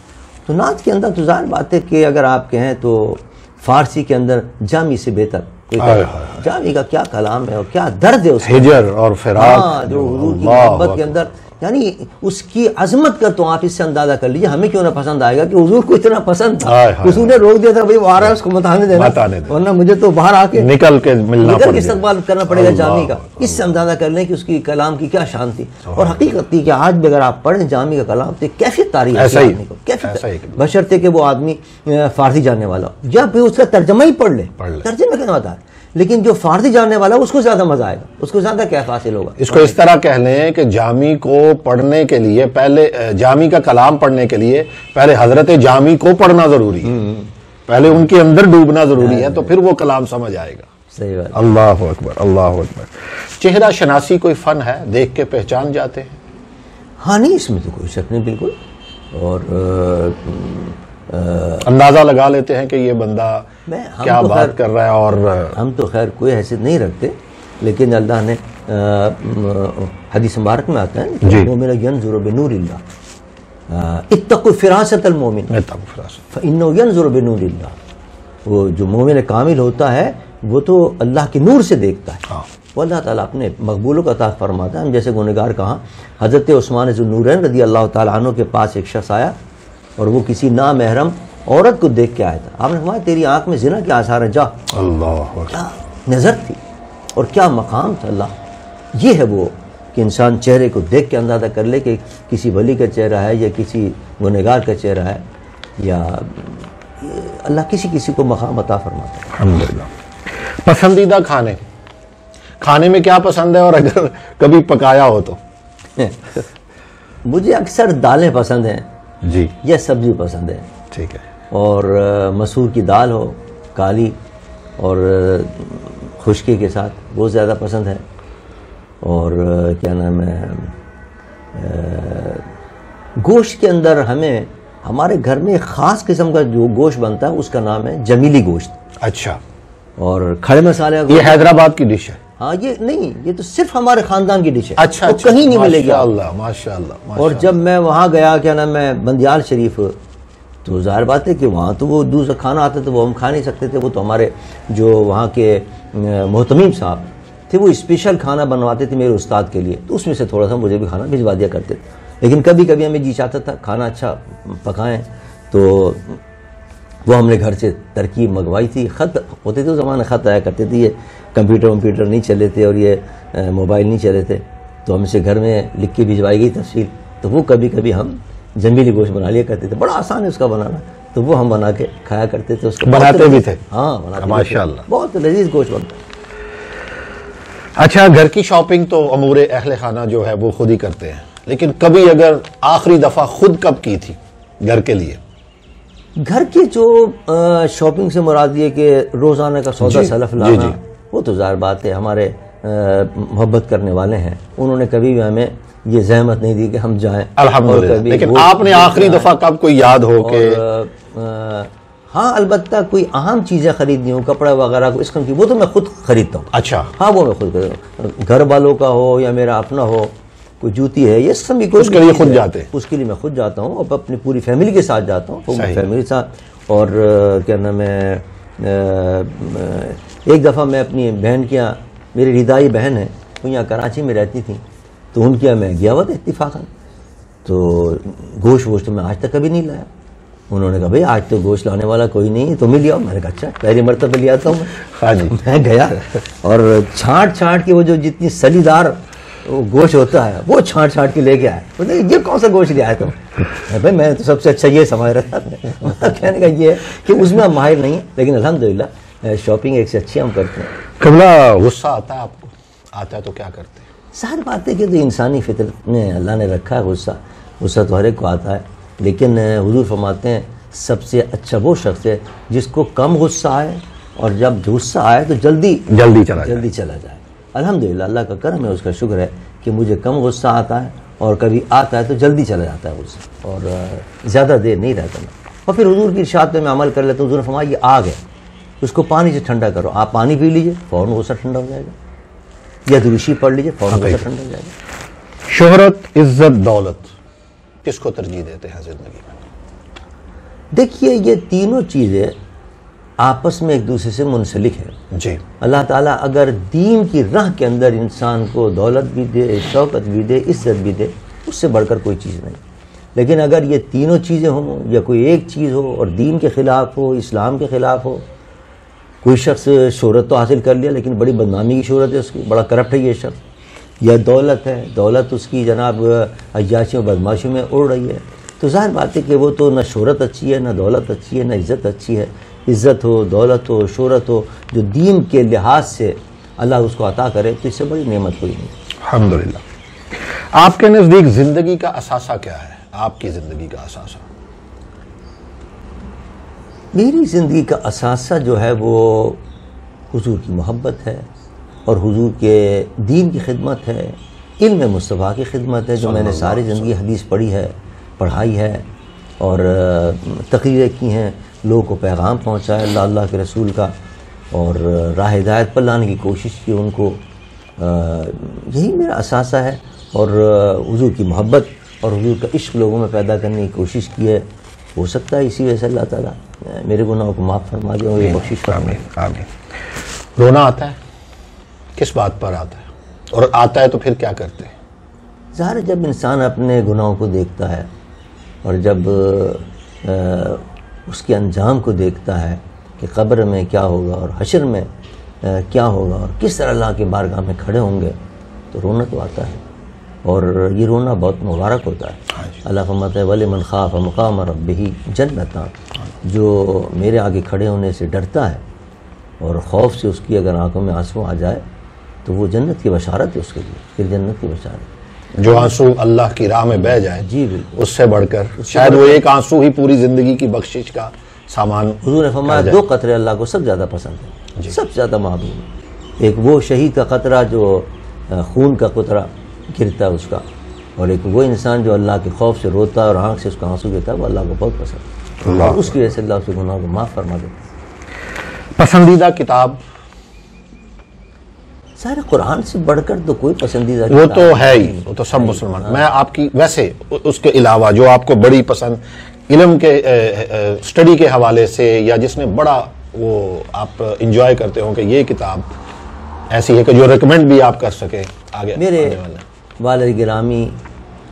تو نعت کے اندر تو ظاہر بات ہے کہ اگر آپ کہیں تو فارسی کے اندر جامی سے بہتر جامی کا کیا کلام ہے اور کیا درد ہے اس ہجر اور فراق جو حضور کی محبت کے اندر، یعنی اس کی عظمت کا تو آپ اس سے اندازہ کر لیجیے. ہمیں کیوں نہ پسند آئے گا کہ حضور کو اتنا پسند تھا، حضور نے روک دیا تھا بھائی وہ آ رہا ہے اس کو مت آنے دینا، ورنہ مجھے تو باہر آ کے نکل کے استقبال کرنا پڑے گا جامی کا. اس سے اندازہ کر لیں کہ اس کی کلام کی کیا شان تھی. اور حقیقت تھی کہ آج بھی اگر آپ پڑھیں جامی کا کلام تو کیفیت تاریخ بشرطے کہ وہ آدمی فارسی جاننے والا ہو، یا پھر اس کا ترجمہ ہی پڑھ لے، ترجمہ کیا ہوتا ہے. لیکن جو فارسی جاننے والا اس کو زیادہ مزہ آئے گا، اس کو زیادہ کیف حاصل ہوگا. اس کو اس طرح کہہ لیں کہ جامی کو پڑھنے کے لیے پہلے، جامی کا کلام پڑھنے کے لیے پہلے حضرت جامی کو پڑھنا ضروری ہے، پہلے ان کے اندر ڈوبنا ضروری ہے، تو پھر وہ کلام سمجھ آئے گا. صحیح بات. اللہ اکبر اللہ اکبر. چہرہ شناسی کوئی فن ہے، دیکھ کے پہچان جاتے ہیں؟ ہاں نہیں، اس میں تو کوئی شک نہیں بالکل. اور اندازہ لگا لیتے ہیں کہ یہ بندہ کیا بات کر رہا ہے. اور ہم تو خیر کوئی حیثیت نہیں رکھتے، لیکن اللہ نے حدیث مبارک میں آتا ہے مومن ینظر بنور اللہ، اتقوا فراست المومن فانه ینظر بنور اللہ. وہ جو مومن کامل ہوتا ہے وہ تو اللہ کے نور سے دیکھتا ہے، وہ اللہ تعالیٰ اپنے مقبولوں کا عطا فرماتا ہے. ہم جیسے گنہگار کہاں حضرت عثمان ذو النورین رضی اللہ تعالیٰ عنہ کے پاس ایک شخص آیا اور وہ کسی نامحرم عورت کو دیکھ کے آیا تھا. آپ نے فرمایا تیری آنکھ میں زنا کے آثار ہیں، جا. اللہ، کیا نظر تھی اور کیا مقام تھا. اللہ یہ ہے وہ کہ انسان چہرے کو دیکھ کے اندازہ کر لے کہ کسی ولی کا چہرہ ہے یا کسی گنہگار کا چہرہ ہے، یا اللہ کسی کسی کو مقام عطا فرماتا ہے. الحمدللہ. پسندیدہ کھانے میں کیا پسند ہے، اور اگر کبھی پکایا ہو تو؟ مجھے اکثر دالیں پسند ہیں جی، یا سبزی پسند ہے. ٹھیک ہے. اور مسور کی دال ہو کالی اور خشکی کے ساتھ وہ زیادہ پسند ہے. اور کیا نام ہے، گوشت کے اندر ہمارے گھر میں ایک خاص قسم کا جو گوشت بنتا ہے اس کا نام ہے جمیلی گوشت. اچھا. اور کھڑے مسالے، یہ حیدرآباد کی ڈش ہے؟ ہاں یہ نہیں، یہ تو صرف ہمارے خاندان کی ڈش ہے. اچھا، کہیں نہیں ملے گی. ماشاء اللہ. اور جب میں وہاں گیا کیا نام ہے بندیال شریف، تو ظاہر بات ہے کہ وہاں تو وہ دوسرا کھانا آتا تھا وہ ہم کھا نہیں سکتے تھے. وہ تو ہمارے جو وہاں کے محتمیم صاحب تھے وہ اسپیشل کھانا بنواتے تھے میرے استاد کے لیے، تو اس میں سے تھوڑا سا مجھے بھی کھانا بھجوا دیا کرتے تھے. لیکن کبھی کبھی ہمیں جی چاہتا تھا کھانا اچھا پکائیں، تو وہ ہم نے گھر سے ترکیب منگوائی تھی. خط ہوتے تھے اس زمانے، خط آیا کرتے تھے، یہ کمپیوٹر نہیں چلے تھے اور یہ موبائل نہیں چلے تھے، تو ہم سے گھر میں لکھ کے بھجوائی گئی تفصیل. تو وہ کبھی کبھی ہم جمیلی گوشت بنا لیا کرتے تھے، بڑا آسان ہے اس کا بنانا، تو وہ ہم بنا کے کھایا کرتے تھے. اس کو بناتے بھی تھے؟ ہاں بناتے، ماشاء اللہ، بہت لذیذ گوشت بنتا ہے. اچھا، گھر کی شاپنگ تو امور اہل خانہ جو ہے وہ خود ہی کرتے ہیں، لیکن کبھی اگر آخری دفعہ خود کب کی تھی گھر کے لیے؟ گھر کی جو شاپنگ سے مراد یہ کہ روزانہ کا سودا سلف لانا، وہ تو ظاہر بات ہے، ہمارے محبت کرنے والے ہیں، انہوں نے کبھی بھی ہمیں یہ زحمت نہیں دی کہ ہم جائیں الحمدللہ۔ لیکن آپ نے آخری دفعہ کب کوئی یاد ہو کہ؟ ہاں البتہ کوئی اہم چیزیں خریدنی ہو، کپڑا وغیرہ کو اس قسم کی، وہ تو میں خود خریدتا ہوں۔ اچھا، ہاں وہ میں خود خریدتا ہوں، گھر والوں کا ہو یا میرا اپنا ہو، کوئی جوتی ہے، یہ سب اس کے لیے خود جاتے ہیں؟ اس کے لیے میں خود جاتا ہوں، اور اپنی پوری فیملی کے ساتھ جاتا ہوں، فیملی کے ساتھ۔ اور کیا نام ہے، ایک دفعہ میں اپنی بہن کے یہاں، میری ردائی بہن ہے، وہ یہاں کراچی میں رہتی تھیں، تو ان کے یہاں میں گیا ہوا تھا اتفاقاً، تو گوشت میں آج تک کبھی نہیں لایا۔ انہوں نے کہا بھائی آج تو گوشت لانے والا کوئی نہیں، تو میں لیا ہوں۔ میں نے کہا اچھا، پہلی مرتبہ لیا تھا میں گیا، اور چھانٹ کے وہ جو جتنی سلی دار گوشت ہوتا ہے وہ چھانٹ کے لے کے آیا۔ یہ کون سا گوشت لے آیا تم؟ بھائی میں تو سب سے اچھا یہ سمجھ رہا تھا۔ کہنے کا یہ ہے کہ اس میں ہم ماہر نہیں ہیں، لیکن الحمدللہ شاپنگ ایک سے اچھی ہم کرتے ہیں۔ قبلہ غصہ آتا ہے آپ کو؟ آتا ہے تو کیا کرتے ہیں؟ ظاہر بات ہے کہ تو انسانی فطرت میں اللہ نے رکھا ہے غصہ تو ہر ایک کو آتا ہے، لیکن حضور فرماتے ہیں سب سے اچھا وہ شخص ہے جس کو کم غصہ آئے، اور جب غصہ آئے تو جلدی چلا جائے۔ الحمدللہ اللہ کا کرم ہے، اس کا شکر ہے کہ مجھے کم غصہ آتا ہے، اور کبھی آتا ہے تو جلدی چلا جاتا ہے غصہ، اور زیادہ دیر نہیں رہتا میں۔ اور پھر حضور کی ارشاد پہ میں عمل کر لیتا ہوں۔ حضور نے فرمایا یہ آگ ہے، اس کو پانی سے ٹھنڈا کرو، آپ پانی پی لیجئے فوراً غصہ ٹھنڈا ہو جائے گا، یا دروشی پڑھ لیجئے فوراً غصہ ٹھنڈا ہو جائے گا۔ شہرت، عزت، دولت، کس کو ترجیح دیتے ہیں زندگی میں؟ دیکھیے یہ تینوں چیزیں آپس میں ایک دوسرے سے منسلک ہے۔ جی، اللہ تعالیٰ اگر دین کی راہ کے اندر انسان کو دولت بھی دے، شوکت بھی دے، عزت بھی دے، اس سے بڑھ کر کوئی چیز نہیں۔ لیکن اگر یہ تینوں چیزیں ہوں، یا کوئی ایک چیز ہو اور دین کے خلاف ہو، اسلام کے خلاف ہو، کوئی شخص شہرت تو حاصل کر لیا لیکن بڑی بدنامی کی شہرت ہے اس کی، بڑا کرپٹ ہے یہ شخص، یا دولت ہے، دولت اس کی جناب عیاشیوں بدماشیوں میں اڑ رہی ہے، تو ظاہر بات ہے کہ وہ تو نہ شہرت اچھی ہے، نہ دولت اچھی ہے، نہ عزت اچھی ہے۔ عزت ہو، دولت ہو، شہرت ہو، جو دین کے لحاظ سے اللہ اس کو عطا کرے، تو اس سے بڑی نعمت کوئی نہیں۔ الحمدللہ۔ آپ کے نزدیک زندگی کا اثاثہ کیا ہے؟ آپ کی زندگی کا اثاثہ؟ میری زندگی کا اثاثہ جو ہے وہ حضور کی محبت ہے، اور حضور کے دین کی خدمت ہے، علم مصطفیٰ کی خدمت ہے، جو میں نے ساری زندگی حدیث پڑھی ہے، پڑھائی ہے، اور تقریریں کی ہیں، لوگوں کو پیغام پہنچایا اللہ کے رسول کا، اور راہ ہدایت پر لانے کی کوشش کی ان کو۔ یہی میرا اثاثہ ہے، اور حضور کی محبت اور حضور کا عشق لوگوں میں پیدا کرنے کی کوشش کی ہے۔ ہو سکتا ہے اسی وجہ سے اللہ تعالیٰ میرے گناہوں کو معاف فرما دے اور یہ بخشش فرمائے۔ آمین۔ رونا آتا ہے؟ کس بات پر آتا ہے؟ اور آتا ہے تو پھر کیا کرتے ہیں؟ ظاہر جب انسان اپنے گناہوں کو دیکھتا ہے، اور جب اس کے انجام کو دیکھتا ہے کہ قبر میں کیا ہوگا اور حشر میں کیا ہوگا، اور کس طرح اللہ کے بارگاہ میں کھڑے ہوں گے، تو رونا تو آتا ہے، اور یہ رونا بہت مبارک ہوتا ہے۔ اللہ فرماتا ہے وَلِمَنْ خَافَ مَقَامَ رَبِّهِ جَنَّتَانِ، جو میرے آگے کھڑے ہونے سے ڈرتا ہے اور خوف سے اس کی اگر آنکھوں میں آنسو آ جائے تو وہ جنت کی بشارت ہے اس کے لیے، پھر جنت کی بشارت۔ جو آنسو اللہ کی راہ میں بہہ جائے، جی بالکل، اس سے بڑھ کر شاید وہ ایک آنسو ہی پوری زندگی کی بخشش کا سامان۔ حضور نے فرمایا دو قطرے اللہ کو سب زیادہ پسند ہیں، سب سے زیادہ محبوب ہیں۔ ایک وہ شہید کا قطرہ جو خون کا قطرہ گرتا ہے اس کا، اور ایک وہ انسان جو اللہ کے خوف سے روتا ہے اور آنکھ سے اس کا آنسو گرتا ہے، وہ اللہ کو بہت پسند ہے، اور اس کی وجہ سے اللہ اس کے گناہوں کو معاف فرما دیتا ہے۔ پسندیدہ کتاب؟ سارے قرآن سے بڑھ کر تو کوئی پسندیدہ وہ تو ہے ہی، وہ تو سب مسلمان۔ میں آپ کی ویسے اس کے علاوہ جو آپ کو بڑی پسند علم کے اسٹڈی کے حوالے سے، یا جس نے بڑا وہ آپ انجوائے کرتے ہوں کہ یہ کتاب ایسی ہے کہ جو ریکمینڈ بھی آپ کر سکیں آگے؟ میرے والد گرامی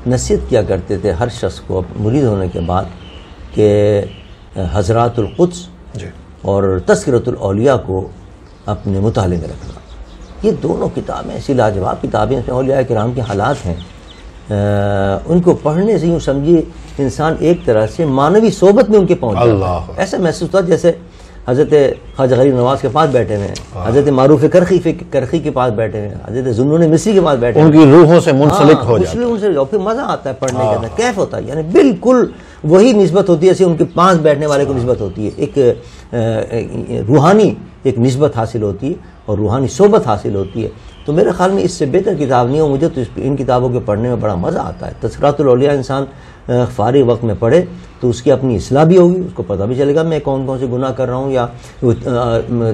نصیحت کیا کرتے تھے ہر شخص کو مرید ہونے کے بعد کہ حضرات القدس اور تذکرۃ الاولیاء کو اپنے مطالعے میں رکھنا۔ یہ دونوں کتابیں ایسی لاجواب کتابیں، اس میں اولیاء کرام کے حالات ہیں، ان کو پڑھنے سے یوں سمجھیے انسان ایک طرح سے معنوی صحبت میں ان کے پہنچ جاتا ہے۔ ایسا محسوس ہوتا جیسے حضرت خواجہ غریب نواز کے پاس بیٹھے ہوئے ہیں، حضرت معروف کرخی کے پاس بیٹھے ہوئے ہیں، حضرت ذوالنون مصری کے پاس بیٹھے ہیں، ان کی روحوں سے منسلک ہو جاتے ہیں، اور پھر مزہ آتا ہے پڑھنے کے اندر، کیف ہوتا ہے، یعنی بالکل وہی نسبت ہوتی ہے جیسے ان کے پاس بیٹھنے والے کو نسبت ہوتی ہے، ایک روحانی ایک نسبت حاصل ہوتی ہے اور روحانی صحبت حاصل ہوتی ہے۔ تو میرے خیال میں اس سے بہتر کتاب نہیں ہو، مجھے تو ان کتابوں کے پڑھنے میں بڑا مزہ آتا ہے۔ تذکرۃ الاولیاء انسان فارغ وقت میں پڑھے تو اس کی اپنی اصلاح بھی ہوگی، اس کو پتہ بھی چلے گا میں کون کون سے گناہ کر رہا ہوں، یا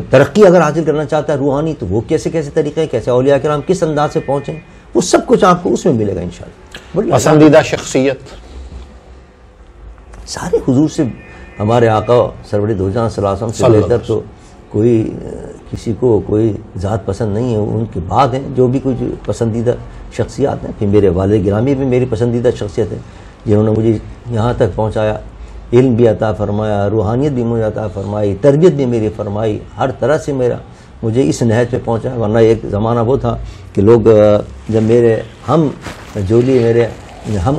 ترقی اگر حاصل کرنا چاہتا ہے روحانی تو وہ کیسے کیسے طریقے، کیسے اولیاء کرام کس انداز سے پہنچیں، وہ سب کچھ آپ کو اس میں ملے گا انشاءاللہ۔ پسندیدہ شخصیت؟ سارے حضور سے، ہمارے آقا سرور دو جہاں صلی اللہ علیہ وسلم سے بہتر تو کوئی کسی کو کوئی ذات پسند نہیں ہے، ان کے بعد ہیں جو بھی کچھ پسندیدہ شخصیات ہیں۔ پھر میرے والد گرامی بھی میری پسندیدہ شخصیت ہے، جنہوں نے مجھے یہاں تک پہنچایا، علم بھی عطا فرمایا، روحانیت بھی مجھے عطا فرمائی، تربیت بھی میری فرمائی، ہر طرح سے مجھے اس نہج پہ پہنچایا۔ ورنہ ایک زمانہ وہ تھا کہ لوگ جب میرے ہم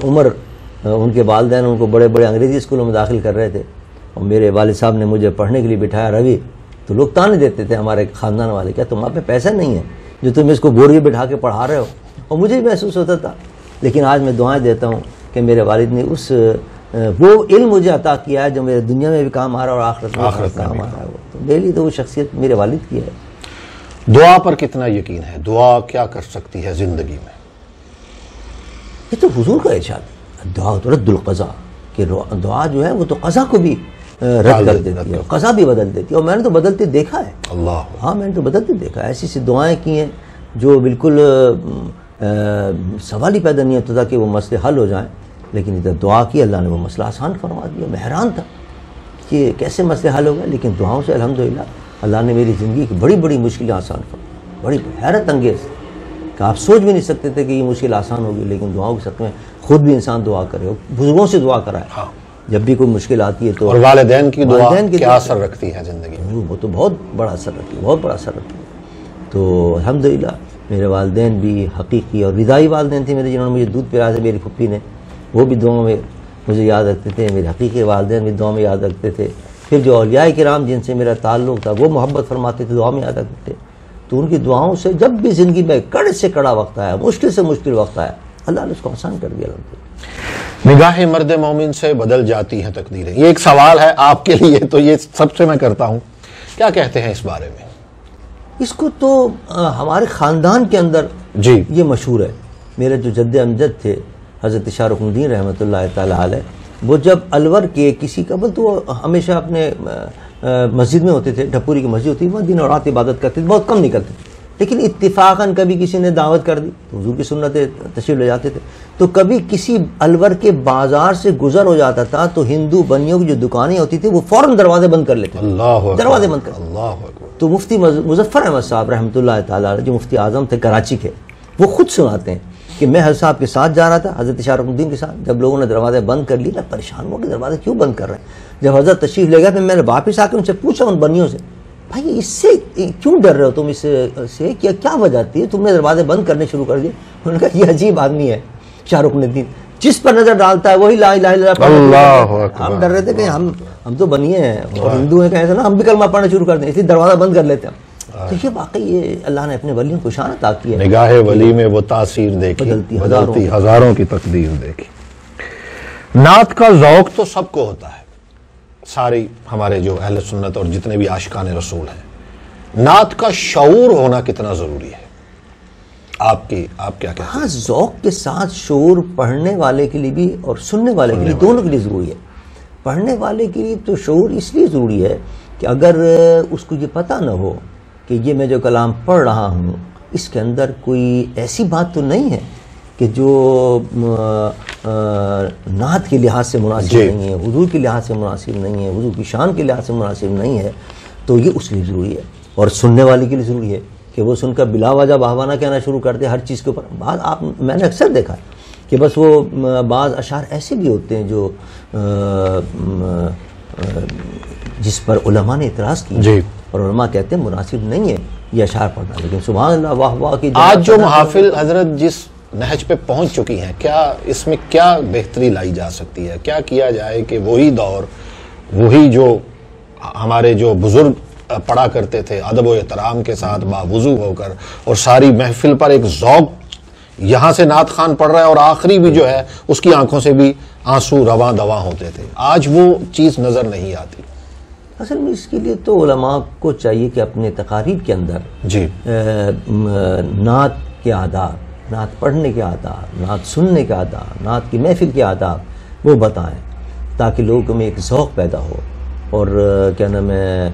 عمر ان کے والدین ان کو بڑے بڑے انگریزی اسکولوں میں داخل کر رہے تھے اور میرے والد صاحب نے مجھے پڑھنے کے لیے بٹھایا روی، تو لوگ تانے دیتے تھے ہمارے خاندان والے، کیا تمہارے پہ پیسہ نہیں ہے جو تم اس کو بوری بٹھا کے پڑھا رہے ہو؟ اور مجھے بھی محسوس ہوتا تھا، لیکن آج میں دعائیں دیتا ہوں کہ میرے والد نے وہ علم مجھے عطا کیا ہے جو میرے دنیا میں بھی کام آ رہا ہے اور آخرت میں کام آ رہا ہے، تو میرے لیے تو وہ شخصیت میرے والد کی ہے۔ دعا پر کتنا یقین ہے؟ دعا کیا کر سکتی ہے زندگی میں؟ یہ تو حضور کا ارشاد ہے، دعا تو رد القضا، کہ دعا جو ہے وہ تو قضا کو بھی رد کر دیتی ہے، قضا بھی بدل دیتی ہے، اور میں نے تو بدلتے دیکھا ہے۔ اللہ، ہاں میں نے تو بدلتے دیکھا ہے، ایسی دعائیں کی ہیں جو بالکل سوال ہی پیدا نہیں ہوتا تھا کہ وہ مسئلے حل ہو جائیں، لیکن ادھر دعا کی، اللہ نے وہ مسئلہ آسان فرما دیا۔ میں حیران تھا کہ کیسے مسئلے حل ہو گئے، لیکن دعاؤں سے الحمدللہ اللہ نے میری زندگی کی بڑی بڑی مشکلیں آسان فرمائی، بڑی حیرت انگیز کہ آپ سوچ بھی نہیں سکتے تھے کہ یہ مشکل آسان ہوگی، لیکن دعاؤں کے ساتھ میں خود بھی انسان دعا کرے، بزرگوں سے دعا کرائے جب بھی کوئی مشکل آتی ہے تو، اور والدین کی دعا کیا اثر رکھتی ہے زندگی میں؟ وہ تو بہت بڑا اثر رکھتی ہے، بہت بڑا اثر رکھتی ہے۔ تو الحمدللہ میرے والدین بھی حقیقی اور رضائی والدین تھے میرے، جنہوں نے مجھے دودھ پلایا تھا، میری پھپھی نے، وہ بھی دعاؤں میں مجھے یاد رکھتے تھے، میرے حقیقی والدین بھی دعاؤں میں یاد رکھتے تھے، پھر جو اولیاء کرام جن سے میرا تعلق تھا وہ محبت فرماتے تھے، دعا میں یاد رکھتے تھے۔ تو ان کی دعاؤں سے جب بھی زندگی میں کڑے سے کڑا وقت آیا، مشکل سے مشکل وقت آیا، اللہ نے اس کو آسان کر دیا الحمدللہ۔ نگاہ مرد مومن سے بدل جاتی ہیں تقدیریں، یہ ایک سوال ہے آپ کے لیے، تو یہ سب سے میں کرتا ہوں، کیا کہتے ہیں اس بارے میں؟ اس کو تو ہمارے خاندان کے اندر جی یہ مشہور ہے۔ میرے جو جد امجد تھے حضرت شاہ رکن الدین رحمۃ اللہ تعالی علیہ، وہ جب الور کے کسی قبل تو وہ ہمیشہ اپنے مسجد میں ہوتے تھے، ڈھپوری کی مسجد ہوتی، وہ دن اور رات عبادت کرتے تھے، بہت کم نکلتے تھے، لیکن اتفاقاً کبھی کسی نے دعوت کر دی تو حضور کی سنتیں تشریف لے جاتے تھے۔ تو کبھی کسی الور کے بازار سے گزر ہو جاتا تھا تو ہندو بنیوں کی جو دکانیں ہوتی تھی وہ فوراً دروازے بند کر لیتے تھے، دروازے بند کر۔ اللہ اکبر۔ تو مفتی مظفر احمد صاحب رحمۃ اللہ تعالیٰ جو مفتی اعظم تھے کراچی کے، وہ خود سناتے ہیں کہ میں حضرت صاحب کے ساتھ جا رہا تھا، حضرت شاہ رکن الدین کے ساتھ، جب لوگوں نے دروازے بند کر لیے میں پریشان ہوا کہ دروازے کیوں بند کر رہے ہیں۔ جب حضرت تشریف لے گئے پھر میں نے واپس آ کے ان سے پوچھا، ان بنیوں سے، بھائی اس سے کیوں ڈر رہے ہو تم، اس سے کیا وجہ تھی تم نے دروازے بند کرنے شروع کر دیے؟ انہوں نے کہا یہ عجیب آدمی ہے شاہ رکن الدین، جس پر نظر ڈالتا ہے وہی لا الہ الا اللہ پڑھتا ہے۔ ہم ڈر رہے تھے کہ ہم تو بنیے ہیں اور ہندو ہیں، کہ ایسا نا ہم بھی کلمہ پڑھنا شروع کر دیں، اس لیے دروازہ بند کر لیتے ہیں۔ تو یہ واقعی یہ اللہ نے اپنے ولیوں کو شان عطا کی ہے، نگاہ ولی میں وہ تاثیر دیکھی، بدلتی ہزاروں کی تقدیر دیکھی۔ نعت کا ذوق تو سب کو ہوتا ہے، ساری ہمارے جو اہل سنت اور جتنے بھی عاشقان رسول ہیں، نعت کا شعور ہونا کتنا ضروری ہے؟ آپ کیا کہتے ہیں؟ ہاں، ذوق کے ساتھ شعور پڑھنے والے کے لیے بھی اور سننے والے کے لیے، دونوں کے لیے ضروری ہے۔ پڑھنے والے کے لیے تو شعور اس لیے ضروری ہے کہ اگر اس کو یہ پتہ نہ ہو کہ یہ میں جو کلام پڑھ رہا ہوں اس کے اندر کوئی ایسی بات تو نہیں ہے کہ جو نعت کے لحاظ سے مناسب نہیں ہے، حضور کے لحاظ سے مناسب نہیں ہے، حضور کی شان کے لحاظ سے مناسب نہیں ہے، تو یہ اس لیے ضروری ہے۔ اور سننے والے کے لیے ضروری ہے کہ وہ سن کر بلا وجہ بہانہ کہنا شروع کر دے ہر چیز کے اوپر۔ میں نے اکثر دیکھا ہے کہ بس وہ بعض اشعار ایسے بھی ہوتے ہیں جو جس پر علماء نے اعتراض کیا اور علماء کہتے ہیں مناسب نہیں ہے یہ اشعار پڑھنا، لیکن سبحان اللہ واہ واہ کی آج جو محافل حضرت جس نہج پہ پہنچ چکی ہیں، کیا اس میں کیا بہتری لائی جا سکتی ہے؟ کیا کیا جائے کہ وہی دور، وہی جو ہمارے جو بزرگ پڑھا کرتے تھے ادب و احترام کے ساتھ باوضو ہو کر، اور ساری محفل پر ایک ذوق، یہاں سے نعت خوان پڑھ رہا ہے اور آخری بھی جو ہے اس کی آنکھوں سے بھی آنسو رواں دواں ہوتے تھے، آج وہ چیز نظر نہیں آتی۔ اصل میں اس کے لیے تو علماء کو چاہیے کہ اپنے تقاریر کے اندر جی نعت کے آداب، نعت پڑھنے کے آداب، نعت سننے کے آداب، نعت کی محفل کے آداب وہ بتائیں، تاکہ لوگوں میں ایک ذوق پیدا ہو۔ اور کیا نام ہے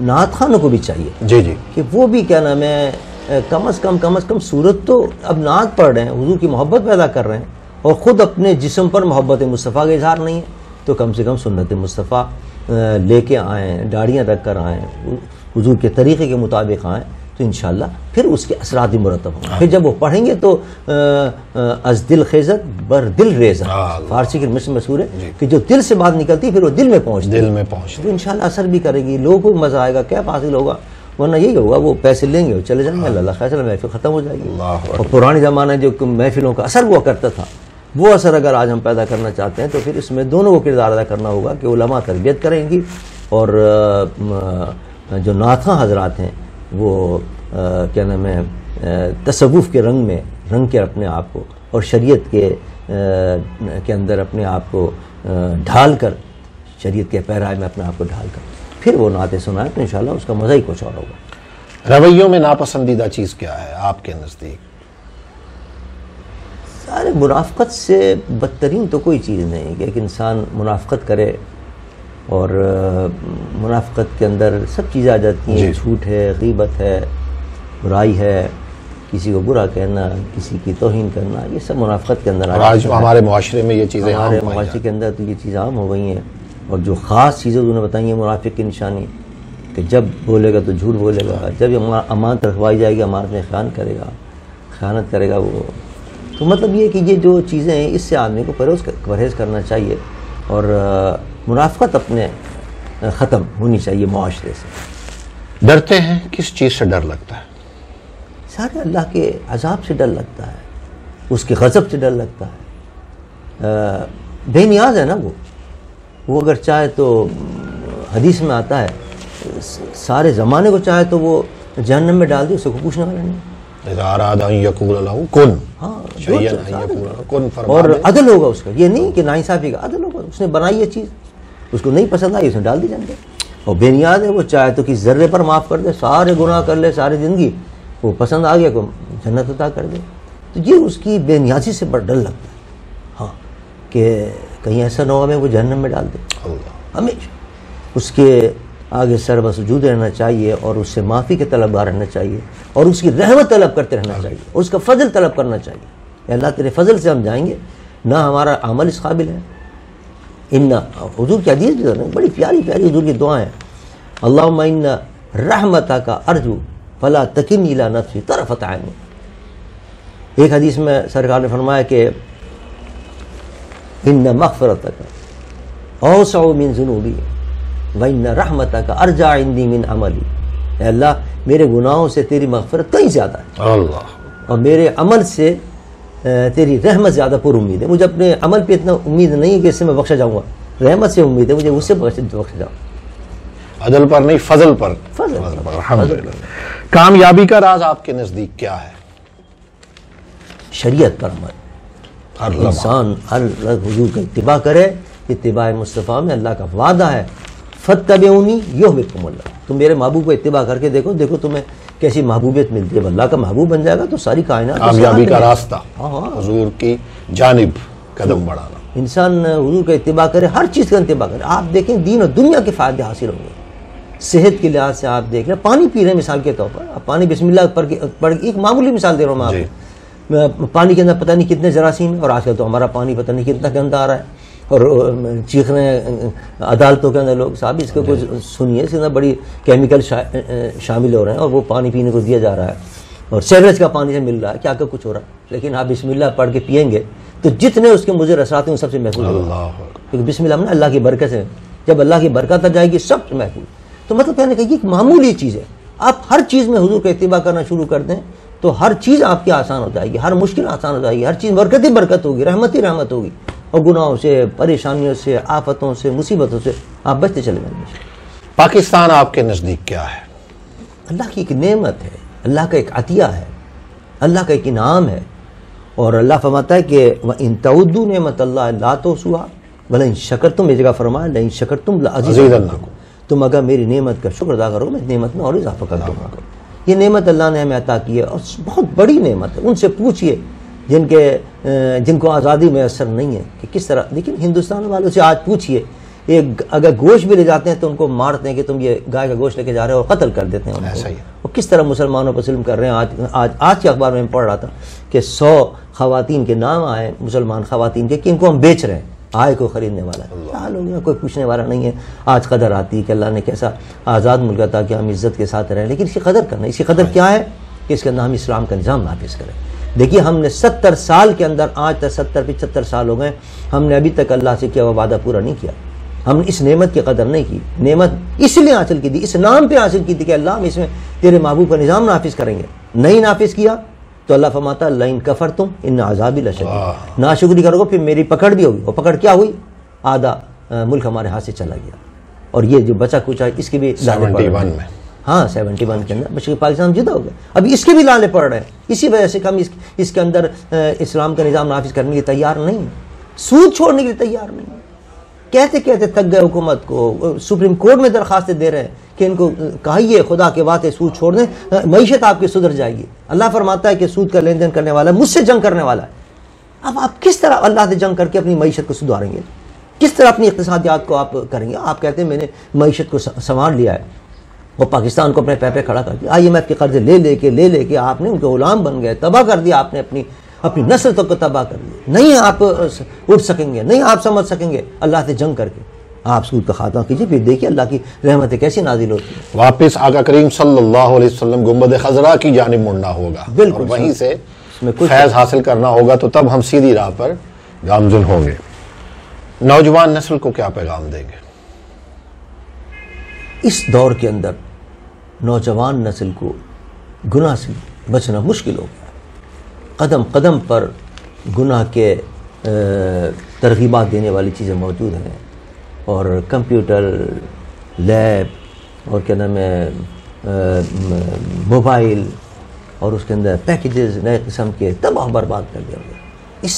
نعت خوانوں کو بھی چاہیے جی جی کہ وہ بھی کیا نام ہے کم از کم صورت تو اب نعت پڑھ رہے ہیں، حضور کی محبت پیدا کر رہے ہیں، اور خود اپنے جسم پر محبت مصطفیٰ کا اظہار نہیں ہے، تو کم سے کم سنت مصطفیٰ لے کے آئیں، داڑیاں رکھ کر آئیں، حضور کے طریقے کے مطابق آئیں، تو انشاءاللہ پھر اس کے اثرات بھی مرتب ہوں گے۔ پھر جب وہ پڑھیں گے تو از دل خیزت بر دل ریزہ، فارسی کے مشہور ہے کہ جو دل سے بات نکلتی ہے پھر وہ دل میں پہنچتی، تو انشاءاللہ اثر بھی کرے گی، لوگوں کو مزہ آئے گا، کیا حاصل ہوگا؟ ورنہ یہی ہوگا وہ پیسے لیں گے اور چلے جائیں گے، اللہ خیر محفل ختم ہو جائے گی۔ اور پرانے زمانے جو محفلوں کا اثر ہوا کرتا تھا، وہ اثر اگر آج ہم پیدا کرنا چاہتے ہیں تو پھر اس میں دونوں کو کردار ادا کرنا ہوگا کہ علماء تربیت کریں گی، اور جو نعت خواں حضرات ہیں وہ کیا نام ہے تصوف کے رنگ میں رنگ کے اپنے آپ کو، اور شریعت کے اندر اپنے آپ کو ڈھال کر، شریعت کے پیرائے میں اپنے آپ کو ڈھال کر پھر وہ نعتیں سنائیں، تو انشاءاللہ اس کا مزہ ہی کچھ اور ہوگا۔ رویوں میں ناپسندیدہ چیز کیا ہے آپ کے نزدیک؟ سارے منافقت سے بدترین تو کوئی چیز نہیں کہ ایک انسان منافقت کرے، اور منافقت کے اندر سب چیزیں آ جاتی ہیں، جھوٹ ہے، غیبت ہے، برائی ہے، کسی کو برا کہنا، کسی کی توہین کرنا، یہ سب منافقت کے اندر آج ہمارے معاشرے میں یہ چیزیں ہمارے معاشرے کے اندر تو یہ چیزیں عام ہو گئی ہیں۔ اور جو خاص چیزیں انہوں نے بتائی ہیں منافق کی نشانی، کہ جب بولے گا تو جھوٹ بولے گا، جب امانت رکھوائی جائے گی امانت میں خیانت کرے گا وہ۔ تو مطلب یہ کہ یہ جو چیزیں ہیں اس سے آدمی کو پرہیز کرنا چاہیے، اور منافقت اپنے ختم ہونی چاہیے معاشرے سے۔ ڈرتے ہیں کس چیز سے ڈر لگتا ہے؟ سارے اللہ کے عذاب سے ڈر لگتا ہے، اس کے غضب سے ڈر لگتا ہے، بے نیاز ہے نا وہ اگر چاہے تو حدیث میں آتا ہے سارے زمانے کو چاہے تو وہ جہنم میں ڈال دے، اسے کو پوچھنے والا نہیں۔ اذا اراد ان یقول له کن، شیئا ان یقول له کن، اور عدل ہوگا اس کا، یہ نہیں کہ ناانصافی کا، عدل ہوگا، اس نے بنائی یہ چیز، اس کو نہیں پسند آئی، اس نے ڈال دی جنت۔ اور بے نیاز ہے، وہ چاہے تو کسی ذرے پر معاف کر دے، سارے گناہ کر لے ساری زندگی، وہ پسند آ گیا کو جنت عطا کر دے۔ تو یہ اس کی بے نیازی سے بڑا ڈر لگتا ہے، ہاں، کہ کہیں ایسا نہ ہو ہمیں وہ جہنم میں ڈال دے۔ ہمیشہ اس کے آگے سر بسجود رہنا چاہیے، اور اس سے معافی کے طلبگار رہنا چاہیے، اور اس کی رحمت طلب کرتے رہنا چاہیے، اور اس کا فضل طلب کرنا چاہیے۔ اے اللہ تیرے فضل سے ہم جائیں گے، نہ ہمارا عمل اس قابل ہے۔ حضور کی حدیث بھی بڑی پیاری حضور کی دعائیں ہیں، اللہم ان رحمتک ارجو فلا تکلنی الی نفسی طرفۃ عین۔ ایک حدیث میں سرکار نے فرمایا کہ ان مغفرتک اوسع من ذنوبی وَإِنَّ رَحْمَتَكَ أَرْجَعُ عِنْدِي مِنْ عَمَلِي۔ اے اللہ میرے گناہوں سے تیری مغفرت کہیں زیادہ ہے، اللہ، اور میرے عمل سے تیری رحمت زیادہ پر امید ہے۔ مجھے اپنے عمل پہ اتنا امید نہیں ہے کہ اس سے میں بخشا جاؤں گا، رحمت سے امید ہے مجھے، اس سے بخشا جاؤں۔ عدل پر نہیں، فضل پر۔ الحمدللہ۔ کامیابی کا راز آپ کے نزدیک کیا ہے؟ شریعت پر عمل، انسان حضور کا اتباع کرے، اتباع مصطفیٰ میں اللہ کا وعدہ ہے، فَاتَّبِعُونِی یُحْبِبْکُمُ اللہ۔ تم میرے محبوب کو اتباع کر کے دیکھو تمہیں کیسی محبوبیت ملتی ہے، اللہ کا محبوب بن جائے گا تو ساری کائنات کامیابی کا راستہ حضور کی جانب قدم بڑھانا۔ انسان حضور کا اتباع کرے، ہر چیز کا اتباع کرے، آپ دیکھیں دین اور دنیا کے فائدے حاصل ہوں گے۔ صحت کے لحاظ سے آپ دیکھ لیں، پانی پی رہے ہیں مثال کے طور پر، آپ پانی بسم اللہ پڑھ کے، ایک معمولی مثال دے رہا ہوں میں آپ کو، پانی کے اندر پتہ نہیں کتنے جراثیم ہیں، اور آج کل تو ہمارا پانی پتہ نہیں کتنا گندا آ رہا ہے، اور چیخ رہے ہیں عدالتوں کے اندر لوگ، صاحب اس کے کچھ سنیے، اس کے اندر بڑی کیمیکل شامل ہو رہے ہیں، اور وہ پانی پینے کو دیا جا رہا ہے، اور سیوریج کا پانی سے مل رہا ہے، کیا کچھ ہو رہا ہے، لیکن آپ بسم اللہ پڑھ کے پیئیں گے تو جتنے اس کے مضر اثرات ہیں ان سب سے محفوظ ہوگا، کیونکہ بسم اللہ اللہ کی برکت ہے، جب اللہ کی برکت آ جائے گی سب سے محفوظ۔ تو مطلب کہنے کہ یہ ایک معمولی چیز ہے، آپ ہر چیز میں حضور کا اتباع کرنا شروع کر دیں تو ہر چیز آپ کی آسان ہو جائے گی، ہر مشکل آسان ہو جائے گی، ہر چیز برکت ہی برکت ہوگی، رحمت ہی رحمت ہوگی، اور گناہوں سے، پریشانیوں سے، آفتوں سے، مصیبتوں سے آپ بچتے چلے جائیں گے۔ پاکستان آپ کے نزدیک کیا ہے؟ اللہ کی ایک نعمت ہے، اللہ کا ایک عطیہ ہے، اللہ کا ایک انعام ہے. اور اللہ فرماتا ہے کہ وَإِن تَعُدُّوا نِعْمَتَ اللَّهِ لَا تُحْصُوهَا وَلَئِن شَكَرْتُمْ، ایک جگہ فرمایا لَئِن شَكَرْتُمْ لَأَزِيدَنَّكُمْ، تم اگر میری نعمت کا شکر ادا کرو میں نعمت میں اور اضافہ کر دوں گا. یہ نعمت اللہ نے ہمیں عطا کی ہے اور بہت بڑی نعمت ہے. ان سے پوچھئے جن کو آزادی میسر نہیں ہے کہ کس طرح. لیکن ہندوستان والوں سے آج پوچھئے، ایک اگر گوشت بھی لے جاتے ہیں تو ان کو مارتے ہیں کہ تم یہ گائے کا گوشت لے کے جا رہے ہو اور قتل کر دیتے ہیں ان کو. اور کس طرح مسلمانوں پر ظلم کر رہے ہیں. آج کے اخبار میں پڑھ رہا تھا کہ 100 خواتین کے نام آئے مسلمان خواتین کے کہ ان کو ہم بیچ رہے ہیں، آئے کوئی خریدنے والا ہے. کیا حال ہو گیا، کوئی پوچھنے والا نہیں ہے. آج قدر آتی ہے کہ اللہ نے کیسا آزاد ملک عطا کیا، ہم عزت کے ساتھ رہیں. لیکن اس کی قدر کرنا، اس کی قدر کیا ہے کہ اس کے اندر ہم اسلام کا نظام نافذ کریں. دیکھیے ہم نے 70 سال کے اندر، آج تک 70-75 سال ہو گئے، ہم نے ابھی تک اللہ سے کیا ہوا وعدہ پورا نہیں کیا. ہم نے اس نعمت کی قدر نہیں کی. نعمت اس لیے حاصل کی تھی، اس نام پہ حاصل کی تھی کہ اللہ ہم اس میں تیرے محبوب کا نظام نافذ کریں گے. نہیں نافذ کیا تو اللہ فرماتا لئن کفرتم ان عذابی لشدید، ناشکری کرو گے پھر میری پکڑ بھی ہوگی. اور پکڑ کیا ہوئی؟ آدھا ملک ہمارے ہاتھ سے چلا گیا. اور یہ جو بچا کچا اس کے بھی 71 میں، ہاں 71 کے اندر مشرقی پاکستان جدا ہو گیا. ابھی اس کے بھی لالے پڑ رہے ہیں. اسی وجہ سے ہم اس کے اندر اسلام کا نظام نافذ کرنے کے لیے تیار نہیں ہیں، سود چھوڑنے کے لیے تیار نہیں ہیں. کہتے کہتے تھک گئے حکومت کو. سپریم کورٹ میں درخواستیں دے رہے ہیں کہ ان کو کہیے خدا کے واسطے سود چھوڑ دیں، معیشت آپ کی سدھر جائے گی. اللہ فرماتا ہے کہ سود کا لین دین کرنے والا مجھ سے جنگ کرنے والا ہے. اب آپ کس طرح اللہ سے جنگ کر کے اپنی معیشت کو سدھاریں گے؟ کس طرح اپنی اقتصادیات کو آپ کریں گے؟ آپ کہتے ہیں میں نے معیشت کو سنوار لیا ہے اور پاکستان کو اپنے پیر پہ کھڑا کر دیا. IMF کے قرضے لے لے کے آپ نے ان کے غلام بن گئے، تباہ کر دیا آپ نے اپنی نسل تک کو تباہ کر دیا. نہیں آپ اٹھ سکیں گے، نہیں آپ سمجھ سکیں گے اللہ سے جنگ کر کے. آپ سود کا خاتمہ کیجئے، پھر دیکھیے اللہ کی رحمتیں کیسی نازل ہوتی ہیں. واپس آقا کریم صلی اللہ علیہ وسلم گنبد خضرا کی جانب مڑنا ہوگا، بالکل، اور وہیں سے فیض حاصل کرنا ہوگا، تو تب ہم سیدھی راہ پر گامزن ہوں گے. نوجوان نسل کو کیا پیغام دیں گے؟ اس دور کے اندر نوجوان نسل کو گناہ سے بچنا مشکل ہو گیا. قدم قدم پر گناہ کے ترغیبات دینے والی چیزیں موجود ہیں، اور کمپیوٹر، لیب، اور کیا نام ہے موبائل، اور اس کے اندر پیکیجز نئے قسم کے تباہ برباد کر دیا گیا. اس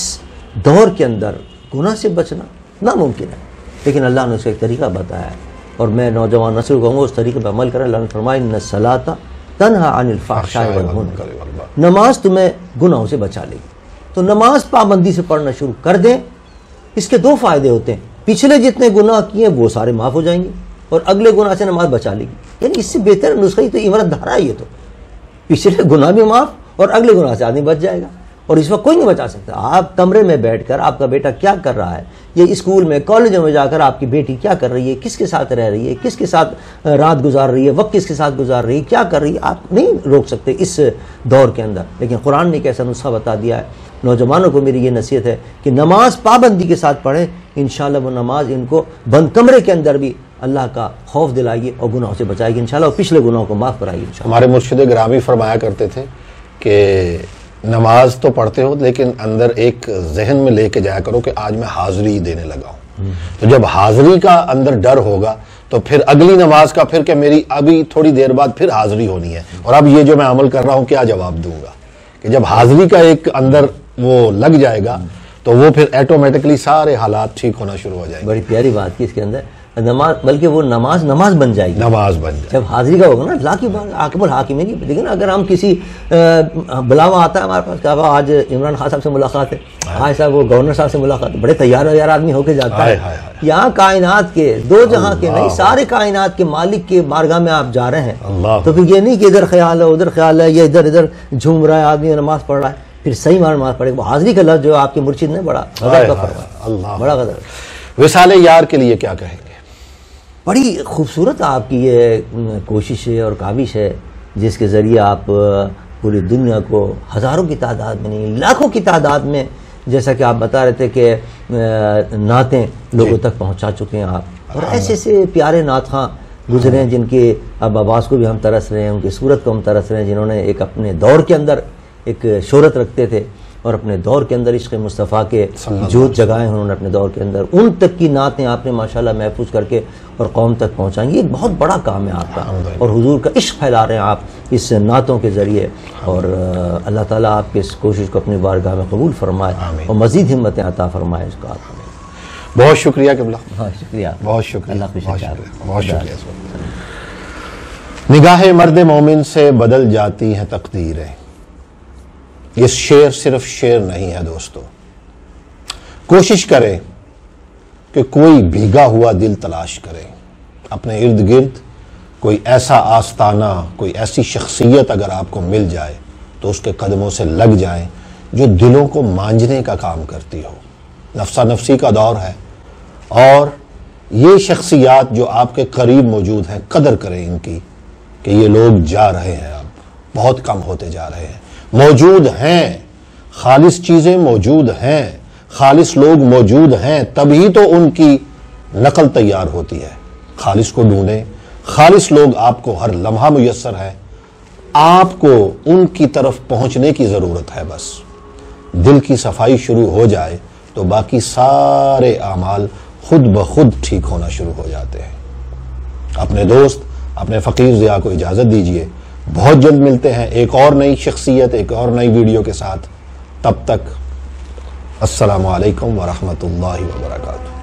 دور کے اندر گناہ سے بچنا ناممکن ہے، لیکن اللہ نے اس کا ایک طریقہ بتایا ہے، اور میں نوجوان نسل کو کہوں گا اس طریقے پہ عمل کریں. اللہ نے فرمایا ان الصلاۃ تنہا عن الفحشاء والمنکر، نماز تمہیں گناہوں سے بچا لے گی. تو نماز پابندی سے پڑھنا شروع کر دیں. اس کے 2 فائدے ہوتے ہیں، پچھلے جتنے گناہ کیے وہ سارے معاف ہو جائیں گے، اور اگلے گناہ سے نماز بچا لے گی. یعنی اس سے بہتر نسخہ ہی تو عبرت دھارا ہے. یہ تو پچھلے گناہ بھی معاف اور اگلے گناہ سے آدمی بچ جائے گا. اور اس وقت کوئی نہیں بچا سکتا. آپ کمرے میں بیٹھ کر آپ کا بیٹا کیا کر رہا ہے، یہ اسکول میں کالجوں میں جا کر آپ کی بیٹی کیا کر رہی ہے، کس کے ساتھ رہ رہی ہے، کس کے ساتھ رات گزار رہی ہے، وقت کس کے ساتھ گزار رہی ہے، کیا کر رہی ہے، آپ نہیں روک سکتے اس دور کے اندر. لیکن قرآن نے ایک ایسا نسخہ بتا دیا ہے. نوجوانوں کو میری یہ نصیحت ہے کہ نماز پابندی کے ساتھ پڑھیں. انشاءاللہ وہ نماز ان کو بند کمرے کے اندر بھی اللہ کا خوف دلائے گی اور گناہوں سے بچائے گی انشاءاللہ، اور پچھلے گناہوں کو معاف کرائے گی انشاءاللہ. ہمارے مرشد گرامی فرمایا کرتے تھے کہ نماز تو پڑھتے ہو لیکن اندر ایک ذہن میں لے کے جایا کرو کہ آج میں حاضری دینے لگا ہوں. تو جب حاضری کا اندر ڈر ہوگا تو پھر اگلی نماز کا پھر کہ میری ابھی تھوڑی دیر بعد پھر حاضری ہونی ہے، اور اب یہ جو میں عمل کر رہا ہوں کیا جواب دوں گا. کہ جب حاضری کا ایک اندر وہ لگ جائے گا تو وہ پھر ایٹومیٹکلی سارے حالات ٹھیک ہونا شروع ہو جائیں گے. بڑی پیاری بات کی اس کے اندر نماز، بلکہ وہ نماز بن جائے گی، نماز بن جائے جب حاضری کا ہوگا نا. اللہ کی بات عاقب الحاکمین. لیکن اگر ہم کسی بلاوا آتا ہے ہمارے پاس کہ آج عمران خان صاحب سے ملاقات ہے، آج صاحب وہ گورنر صاحب سے ملاقات ہے، بڑے تیار آدمی ہو کے جاتا ہے. یہاں کائنات کے 2 جہاں کے نہیں، سارے کائنات کے مالک کے بارگاہ میں آپ جا رہے ہیں. تو پھر یہ نہیں کہ ادھر خیال ہے ادھر خیال ہے، یہ ادھر جھوم رہا ہے آدمی نماز پڑھ رہا ہے. پھر صحیح معنی نماز پڑھے. وہ حاضری کا لفظ جو آپ کے مرشد نے بڑا غضب کا فرمایا، بڑا غضب. وصال یار کے لیے کیا کہیں گے؟ بڑی خوبصورت آپ کی یہ کوشش ہے اور کاوش ہے جس کے ذریعے آپ پوری دنیا کو ہزاروں کی تعداد میں نہیں لاکھوں کی تعداد میں، جیسا کہ آپ بتا رہے تھے کہ نعتیں لوگوں تک پہنچا چکے ہیں آپ. اور ایسے ایسے پیارے نعت خواں گزرے ہیں جن کے اب آواز کو بھی ہم ترس رہے ہیں، ان کی صورت کو ہم ترس رہے ہیں، جنہوں نے ایک اپنے دور کے اندر ایک شہرت رکھتے تھے. اور اپنے دور کے اندر عشق مصطفیٰ کے جوت جگائے ہیں انہوں نے اپنے دور کے اندر، ان تک کی نعتیں آپ نے ماشاءاللہ محفوظ کر کے اور قوم تک پہنچائیں گی. یہ بہت بڑا کام ہے آپ کا، اور حضور کا عشق پھیلا رہے ہیں آپ اس نعتوں کے ذریعے. اور اللہ تعالیٰ آپ کی اس کوشش کو اپنی بارگاہ میں قبول فرمائے اور مزید ہمتیں عطا فرمائے اس کا. بہت شکریہ قبلہ، بہت شکریہ، بہت شکریہ، اللہ خوش بہت شکریہ. نگاہ مرد مومن سے بدل جاتی ہیں تقدیریں. یہ شعر صرف شعر نہیں ہے دوستو. کوشش کریں کہ کوئی بھیگا ہوا دل تلاش کریں. اپنے ارد گرد کوئی ایسا آستانہ، کوئی ایسی شخصیت اگر آپ کو مل جائے تو اس کے قدموں سے لگ جائیں جو دلوں کو مانجنے کا کام کرتی ہو. نفسا نفسی کا دور ہے، اور یہ شخصیات جو آپ کے قریب موجود ہیں، قدر کریں ان کی کہ یہ لوگ جا رہے ہیں، اب بہت کم ہوتے جا رہے ہیں. موجود ہیں، خالص چیزیں موجود ہیں، خالص لوگ موجود ہیں، تبھی تو ان کی نقل تیار ہوتی ہے. خالص کو ڈھونڈیں، خالص لوگ آپ کو ہر لمحہ میسر ہے. آپ کو ان کی طرف پہنچنے کی ضرورت ہے. بس دل کی صفائی شروع ہو جائے تو باقی سارے اعمال خود بخود ٹھیک ہونا شروع ہو جاتے ہیں. اپنے دوست اپنے فقیر ضیاء کو اجازت دیجیے. بہت جلد ملتے ہیں ایک اور نئی شخصیت، ایک اور نئی ویڈیو کے ساتھ. تب تک السلام علیکم ورحمۃ اللہ وبرکاتہ.